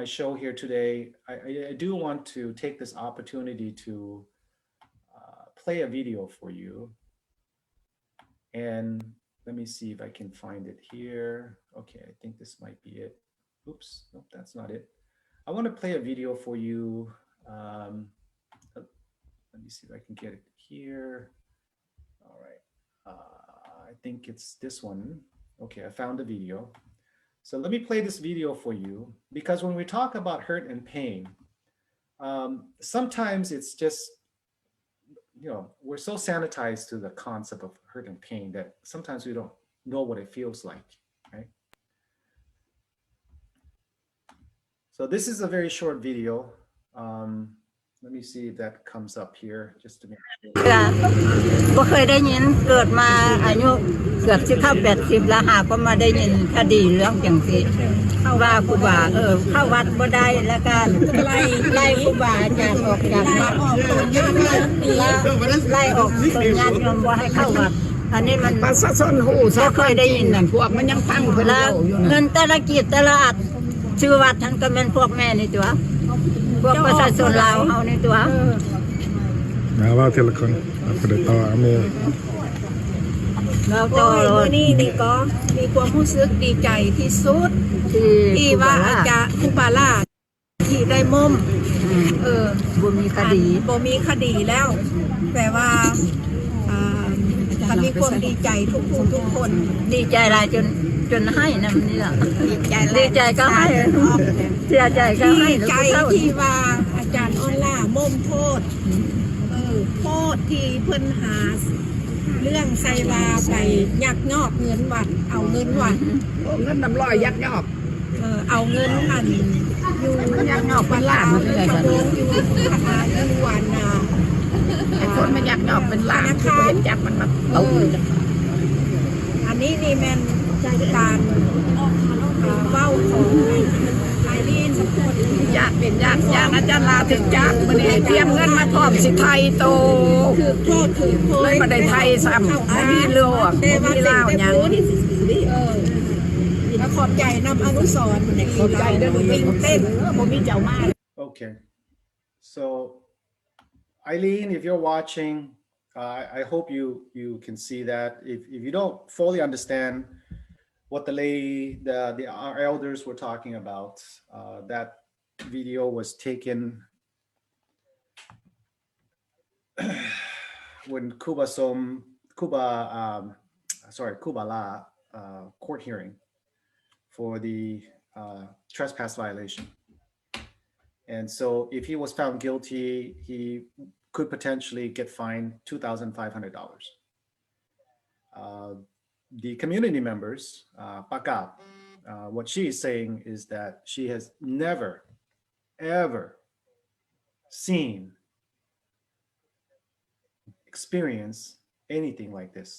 show here today, I do want to take this opportunity to play a video for you. And let me see if I can find it here. Okay, I think this might be it. Oops, nope, that's not it. I want to play a video for you. Let me see if I can get it here. All right. I think it's this one. Okay, I found the video. So let me play this video for you, because when we talk about hurt and pain, sometimes it's just, we're so sanitized to the concept of hurt and pain that sometimes we don't know what it feels like, right? So this is a very short video. Let me see if that comes up here just to make sure. บ่เคยได้ยินเกิดมาอายุเกือบสิเข้า80แล้วหาก็มาได้ยินคดีเรื่องจังซี่ว่าครูบาเข้าวัดบ่ได้แล้วก็ไล่ครูบาอาจารย์ออกจากวัดไล่ออกต้นญาติโยมบ่ให้เข้าวัดอันนี้มันประชาชนฮู้บ่เคยได้ยินนั่นพวกมันยังฟังเพิ่นเล่าอยู่เงินแต่ละกิจแต่ละอัดชื่อวัดท่านก็เป็นพวกแม่นี่ตัวพวกประชาชนลาวเฮานี่ตัวว่าทีละคนไปต่ออเมริกเราโอ้ยมื้อนี้นี่ก็มีความรู้สึกดีใจที่สุดที่ว่าอาจารย์ครูบาลาที่ได้มุมบ่มีคดีแล้วแต่ว่าก็มีความดีใจทุกคนดีใจหลายจนให้นำนี่ล่ะดีใจก็ให้เสียใจก็ให้ดีใจที่ว่าอาจารย์ออนล่ามุมโทษที่เพิ่นหาเรื่องไซลาไปยักยอกเงินวัดเอาเงินวัดเงินน้ำลอยยักยอกเอาเงินอันอยู่ยักยอกเป็นล้านมันเลยค่ะอยู่วันคนมันยักยอกเป็นล้านคือเห็นจับมันมาเอาอันนี้นี่แม่นการเว้าของไอรีนญาติเป็นญาติอาจารย์ลาถึงจักมื้อนี้เตรียมเงินมาพร้อมสิไทยโตคือโทษเลยบ่ได้ไทยซ้ำอันนี้ลวกมีลาวหยังขอบใจนำอนุสรณ์ขอบใจเด้อวิ่งเต้นบ่มีเจ้ามา Okay, so Eileen, if you're watching, I hope you can see that. If you don't fully understand what our elders were talking about, that video was taken when Kuba La court hearing for the trespass violation. And so if he was found guilty, he could potentially get fined $2,500. The community members, Pakap, what she is saying is that she has never, ever experienced anything like this.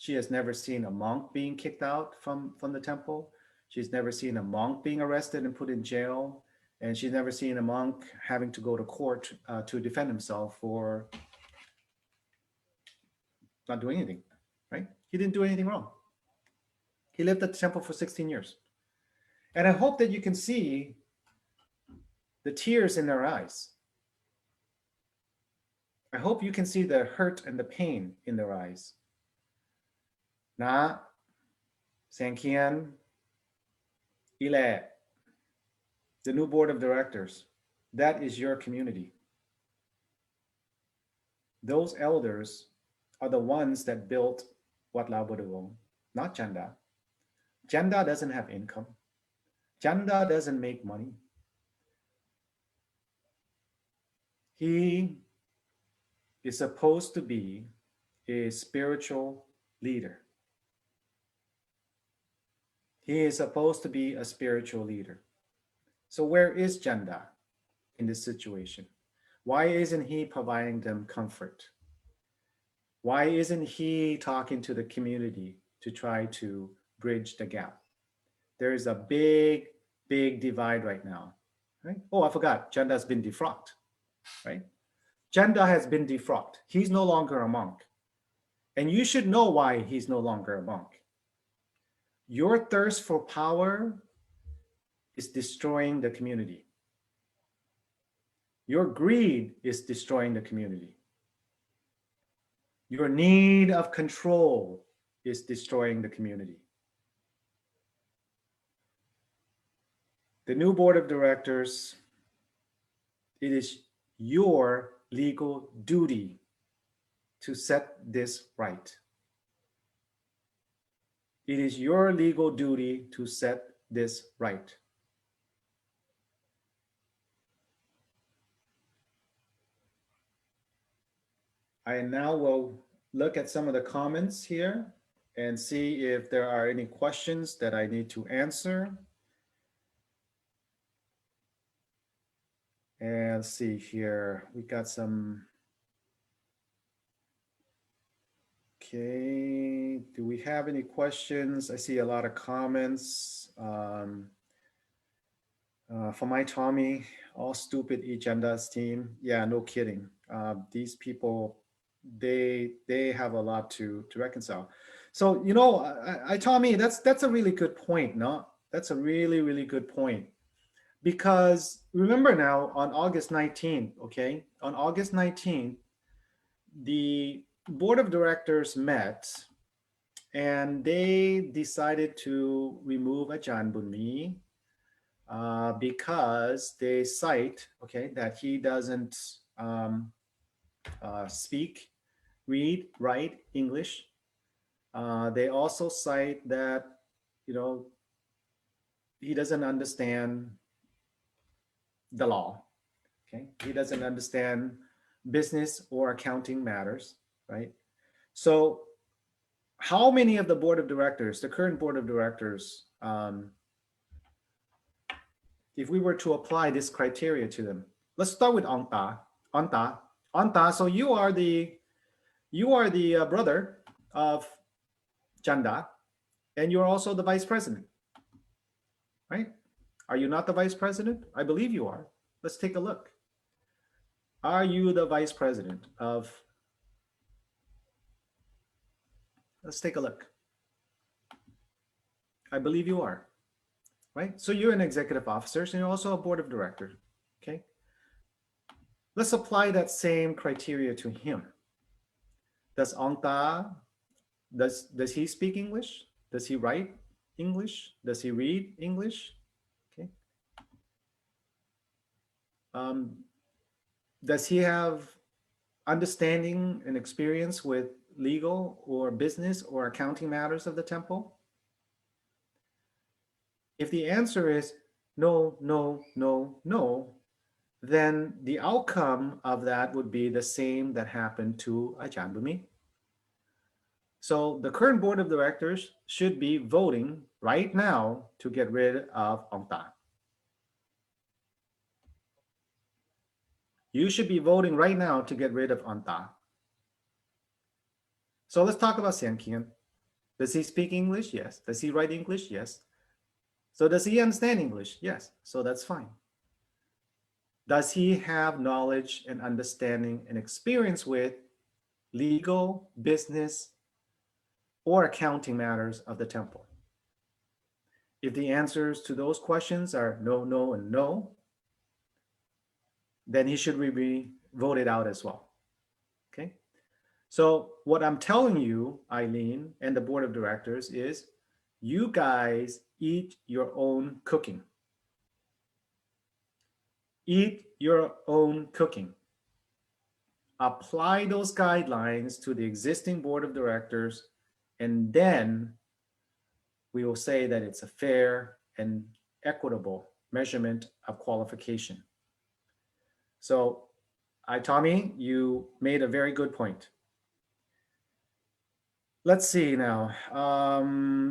She has never seen a monk being kicked out from the temple. She's never seen a monk being arrested and put in jail. And she's never seen a monk having to go to court to defend himself for not doing anything, right? He didn't do anything wrong. He lived at the temple for 16 years. And I hope that you can see the tears in their eyes. I hope you can see the hurt and the pain in their eyes. Na, Sankian, Ile, the new board of directors, that is your community. Those elders are the ones that built Wat Lao Bodawong, not Chanda. Chanda doesn't have income. Chanda doesn't make money. He is supposed to be a spiritual leader. He is supposed to be a spiritual leader. So where is Janda in this situation? Why isn't he providing them comfort? Why isn't he talking to the community to try to bridge the gap? There is a big, big divide right now. Right? Oh, I forgot. Janda has been defrocked. Right? Janda has been defrocked. He's no longer a monk. And you should know why he's no longer a monk. Your thirst for power is destroying the community. Your greed is destroying the community. Your need of control is destroying the community. The new board of directors, it is your legal duty to set this right. It is your legal duty to set this right. I now will look at some of the comments here and see if there are any questions that I need to answer. And let's see here, we got some. Okay, do we have any questions? I see a lot of comments. For my Tommy, all stupid agendas team. Yeah, no kidding. These people, they have a lot to reconcile. So, you know, I Tommy, that's a really good point, no? That's a really, really good point. Because remember now, on August 19th, okay? On August 19th, the board of directors met and they decided to remove Ajahn Bunmi because they cite, okay, that he doesn't speak, read, write English. They also cite that, you know, he doesn't understand the law, okay? He doesn't understand business or accounting matters, right? So how many of the board of directors, the current board of directors, if we were to apply this criteria to them, let's start with Anta. So you are the brother of Janda, and you're also the vice president, right? Are you not the vice president? I believe you are. Let's take a look. Are you the vice president of? Let's take a look. I believe you are, right? So you're an executive officer, and you're also a board of directors, okay? Let's apply that same criteria to him. Does Ongta, does he speak English? Does he write English? Does he read English? Okay. Does he have understanding and experience with legal or business or accounting matters of the temple? If the answer is no, no, no, no, then the outcome of that would be the same that happened to Ajahn Bunmi. So the current board of directors should be voting right now to get rid of Ongta. You should be voting right now to get rid of Ongta. So let's talk about Sian Kian. Does he speak English? Yes. Does he write English? Yes. So does he understand English? Yes. So that's fine. Does he have knowledge and understanding and experience with legal, business, or accounting matters of the temple? If the answers to those questions are no, no, and no, then he should be voted out as well, okay? So what I'm telling you, Eileen, and the board of directors is you guys eat your own cooking. Eat your own cooking. Apply those guidelines to the existing board of directors, and then we will say that it's a fair and equitable measurement of qualification. So, Tommy, you made a very good point. Let's see now.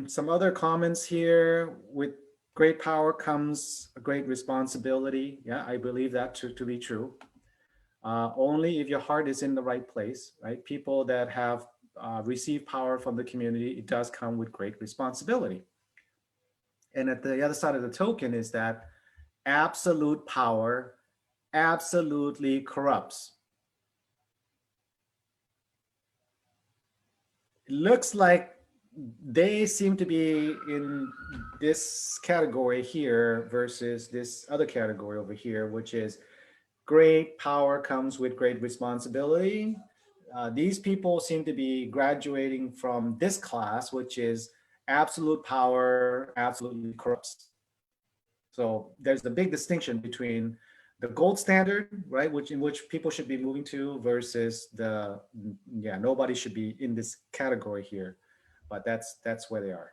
Some other comments here. With great power comes a great responsibility. Yeah, I believe that to be true. Only if your heart is in the right place, right? People that have received power from the community, it does come with great responsibility. And at the other side of the token is that absolute power absolutely corrupts. It looks like they seem to be in this category here versus this other category over here, which is great power comes with great responsibility. These people seem to be graduating from this class, which is absolute power absolutely corrupts. So there's the big distinction between the gold standard, right, which in which people should be moving to, versus the, yeah, nobody should be in this category here, but that's where they are.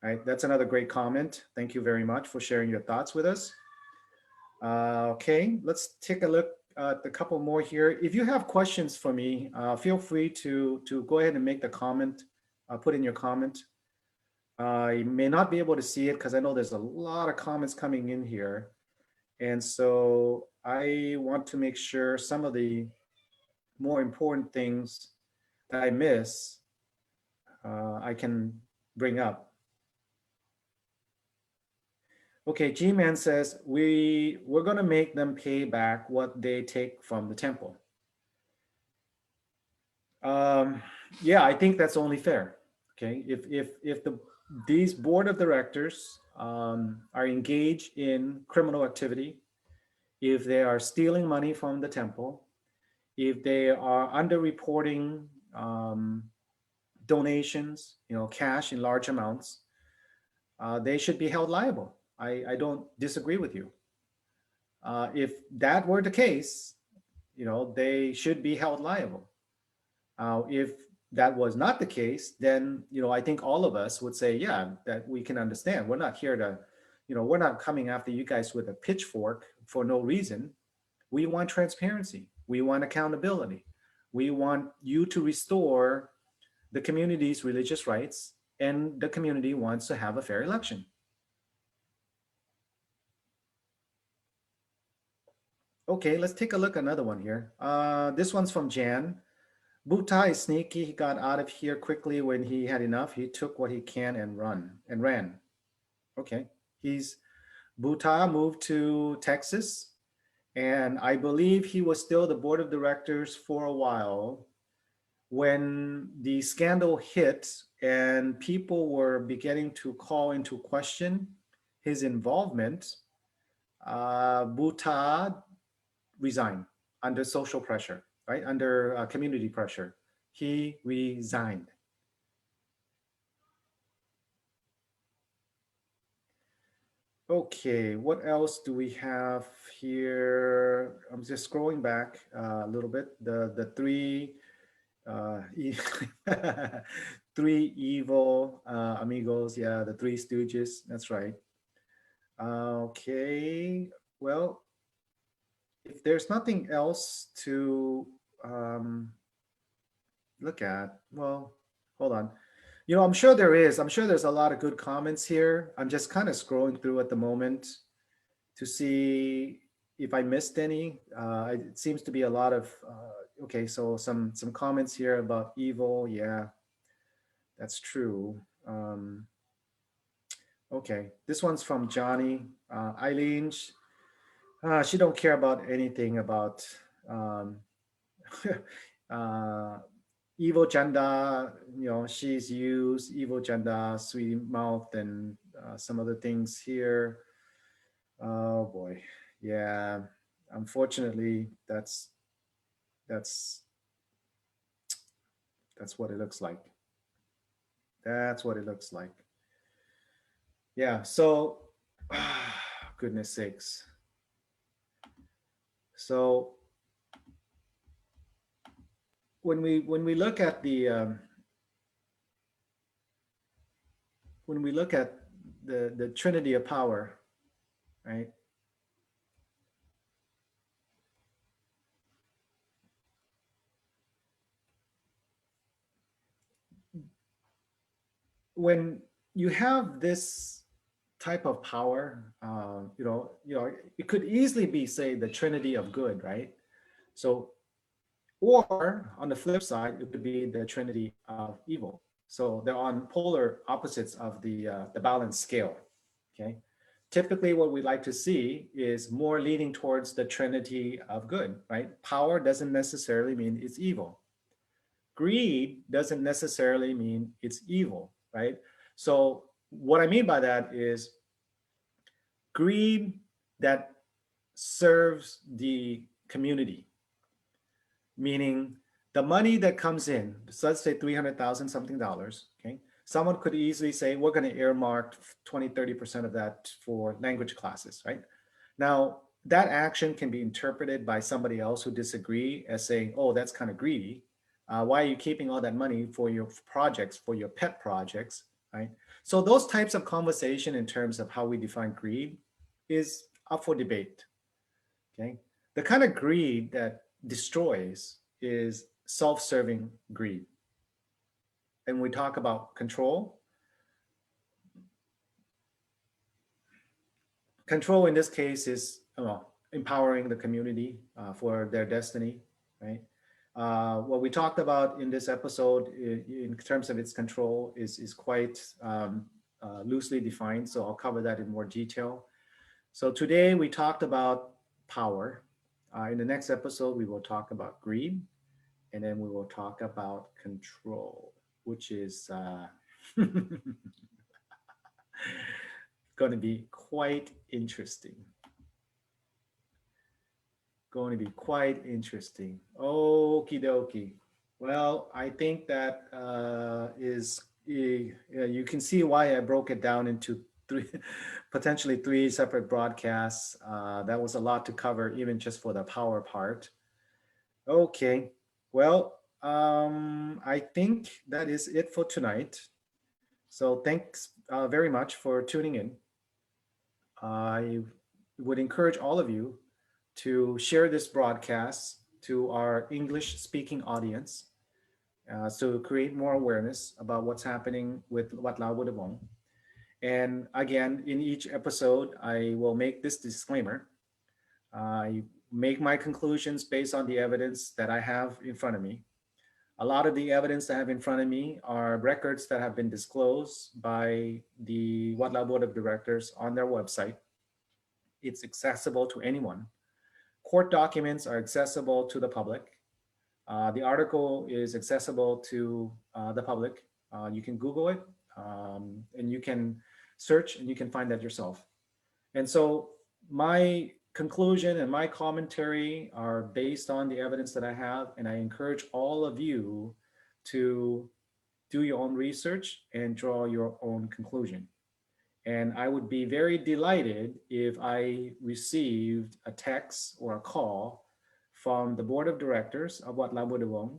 All right, that's another great comment. Thank you very much for sharing your thoughts with us. Okay, let's take a look at a couple more here. If you have questions for me, feel free to go ahead and make the comment, put in your comment. I may not be able to see it because I know there's a lot of comments coming in here. And so I want to make sure some of the more important things that I miss, I can bring up. Okay, G-Man says, we're gonna make them pay back what they take from the temple. Yeah, I think that's only fair. Okay, if these board of directors are engaged in criminal activity, if they are stealing money from the temple, if they are underreporting donations, cash in large amounts, they should be held liable. I don't disagree with you. If that were the case, they should be held liable. If that was not the case, then I think all of us would say, yeah, that we can understand. We're not here to, we're not coming after you guys with a pitchfork for no reason. We want transparency. We want accountability. We want you to restore the community's religious rights, and the community wants to have a fair election. Okay, let's take a look at another one here. This one's from Jan. Bhuta is sneaky. He got out of here quickly when he had enough. He took what he can and ran. Okay, Bhuta moved to Texas, and I believe he was still the board of directors for a while when the scandal hit and people were beginning to call into question his involvement. Bhuta resigned under social pressure, right? Under community pressure. He resigned. Okay, what else do we have here? I'm just scrolling back a little bit. The three three evil amigos. Yeah, the Three Stooges. That's right. Okay, well, if there's nothing else to look at, well, hold on. I'm sure there is. I'm sure there's a lot of good comments here. I'm just kind of scrolling through at the moment to see if I missed any. It seems to be a lot of, okay, so some comments here about evil. Yeah, that's true. Okay, this one's from Johnny. Eileen, she don't care about anything about evil Chanda. She's used evil Chanda, sweetie mouth, and some other things here. Oh boy, yeah. Unfortunately, that's what it looks like. That's what it looks like. Yeah. So, goodness sakes. So when we look at the the Trinity of power, right? when you have this type of power, it could easily be, say, the Trinity of good, right? So, or on the flip side, it could be the Trinity of evil. So they're on polar opposites of the balance scale. Okay. Typically, what we like to see is more leaning towards the Trinity of good, right? Power doesn't necessarily mean it's evil. Greed doesn't necessarily mean it's evil, right? So what I mean by that is greed that serves the community, meaning the money that comes in, so let's say 300,000 something dollars, okay? Someone could easily say, we're going to earmark 20, 30% of that for language classes, right? Now, that action can be interpreted by somebody else who disagree as saying, oh, that's kind of greedy. Why are you keeping all that money for your projects, for your pet projects, right? So those types of conversation in terms of how we define greed is up for debate, okay? The kind of greed that destroys is self-serving greed. And we talk about control. Control in this case is empowering the community for their destiny, right? What we talked about in this episode in terms of its control is quite loosely defined, so I'll cover that in more detail. So today we talked about power. In the next episode, we will talk about greed, and then we will talk about control, which is going to be quite interesting. Going to be quite interesting. Okie dokie. Well, I think that you can see why I broke it down into three, potentially three separate broadcasts. That was a lot to cover, even just for the power part. Okay. Well, I think that is it for tonight. So thanks very much for tuning in. I would encourage all of you to share this broadcast to our English speaking audience to create more awareness about what's happening with Wat Lao Budabong. And again, in each episode, I will make this disclaimer. I make my conclusions based on the evidence that I have in front of me. A lot of the evidence I have in front of me are records that have been disclosed by the Wat Lao Board of Directors on their website. It's accessible to anyone. Court documents are accessible to the public. The article is accessible to the public. You can Google it and you can search and you can find that yourself. And so my conclusion and my commentary are based on the evidence that I have, and I encourage all of you to do your own research and draw your own conclusion. And I would be very delighted if I received a text or a call from the board of directors of Wat Lao Budawong.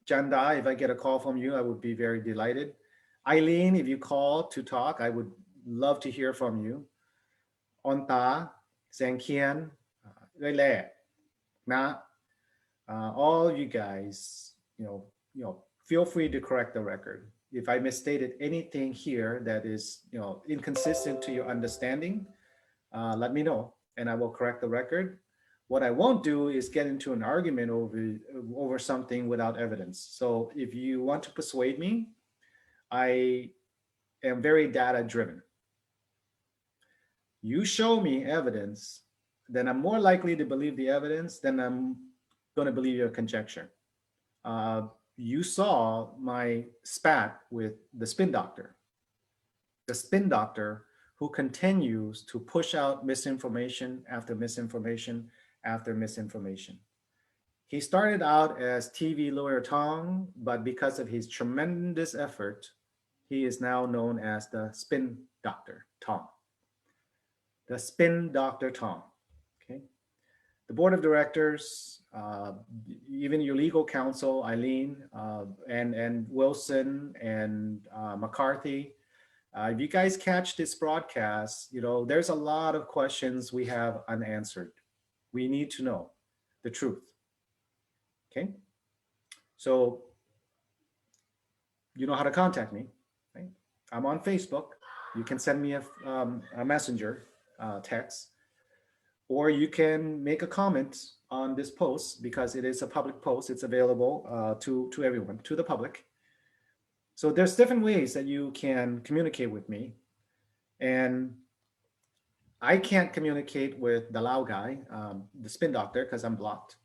Janda, if I get a call from you, I would be very delighted. Eileen, if you call to talk, I would love to hear from you. Onta, Zhang Lele, Na, all you guys, feel free to correct the record. If I misstated anything here that is, inconsistent to your understanding, let me know and I will correct the record. What I won't do is get into an argument over something without evidence. So if you want to persuade me, I am very data driven. You show me evidence, then I'm more likely to believe the evidence than I'm going to believe your conjecture. You saw my spat with the spin doctor. The spin doctor who continues to push out misinformation after misinformation after misinformation. He started out as TV lawyer Tong, but because of his tremendous effort, he is now known as the spin doctor Tong. The spin doctor Tong. Okay. The board of directors, even your legal counsel, Eileen, and Wilson and McCarthy, if you guys catch this broadcast, there's a lot of questions we have unanswered. We need to know the truth. Okay. So you know how to contact me. Right? I'm on Facebook. You can send me a messenger text, or you can make a comment on this post because it is a public post. It's available to everyone, to the public. So there's different ways that you can communicate with me. And I can't communicate with the Lao guy, the spin doctor, because I'm blocked.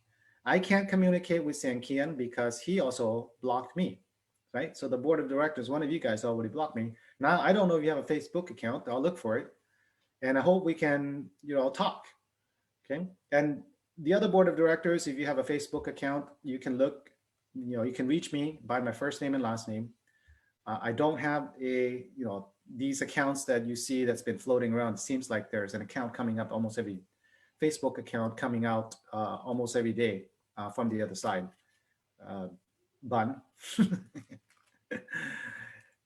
I can't communicate with Sankian because he also blocked me, right? So the board of directors, one of you guys already blocked me. Now, I don't know if you have a Facebook account. I'll look for it. And I hope we can, talk, okay? And the other board of directors, if you have a Facebook account, you can look, you can reach me by my first name and last name. I don't have these accounts that you see that's been floating around. It seems like there's an account coming up almost every Facebook account coming out almost every day from the other side. Bun,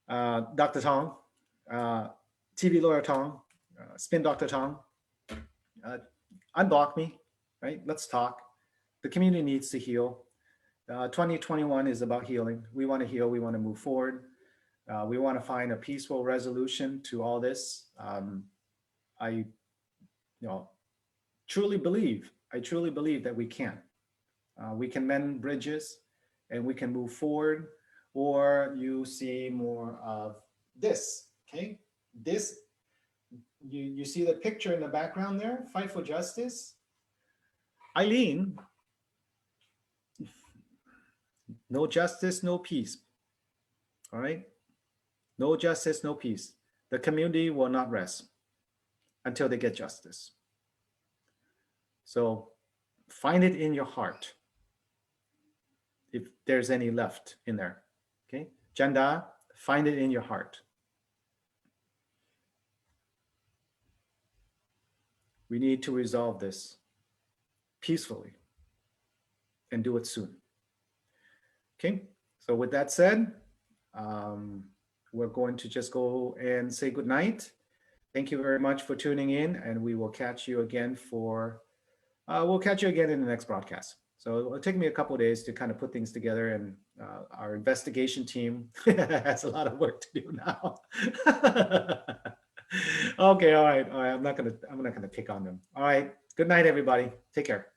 Dr. Tong, TV Lawyer Tong, Spin Dr. Tong, unblock me, right? Let's talk. The community needs to heal. 2021 is about healing. We want to heal. We want to move forward. We want to find a peaceful resolution to all this. I truly believe that we can. We can mend bridges and we can move forward. Or you see more of this, okay? This, you see the picture in the background there, Fight for Justice. Eileen, no justice, no peace, all right? No justice, no peace. The community will not rest until they get justice. So find it in your heart, if there's any left in there, okay? Janda, find it in your heart. We need to resolve this peacefully and do it soon. Okay, so with that said, we're going to just go and say good night. Thank you very much for tuning in, and we will catch you again we'll catch you again in the next broadcast. So it'll take me a couple of days to kind of put things together, and our investigation team has a lot of work to do now. Okay, all right. I'm not gonna pick on them. All right, good night, everybody. Take care.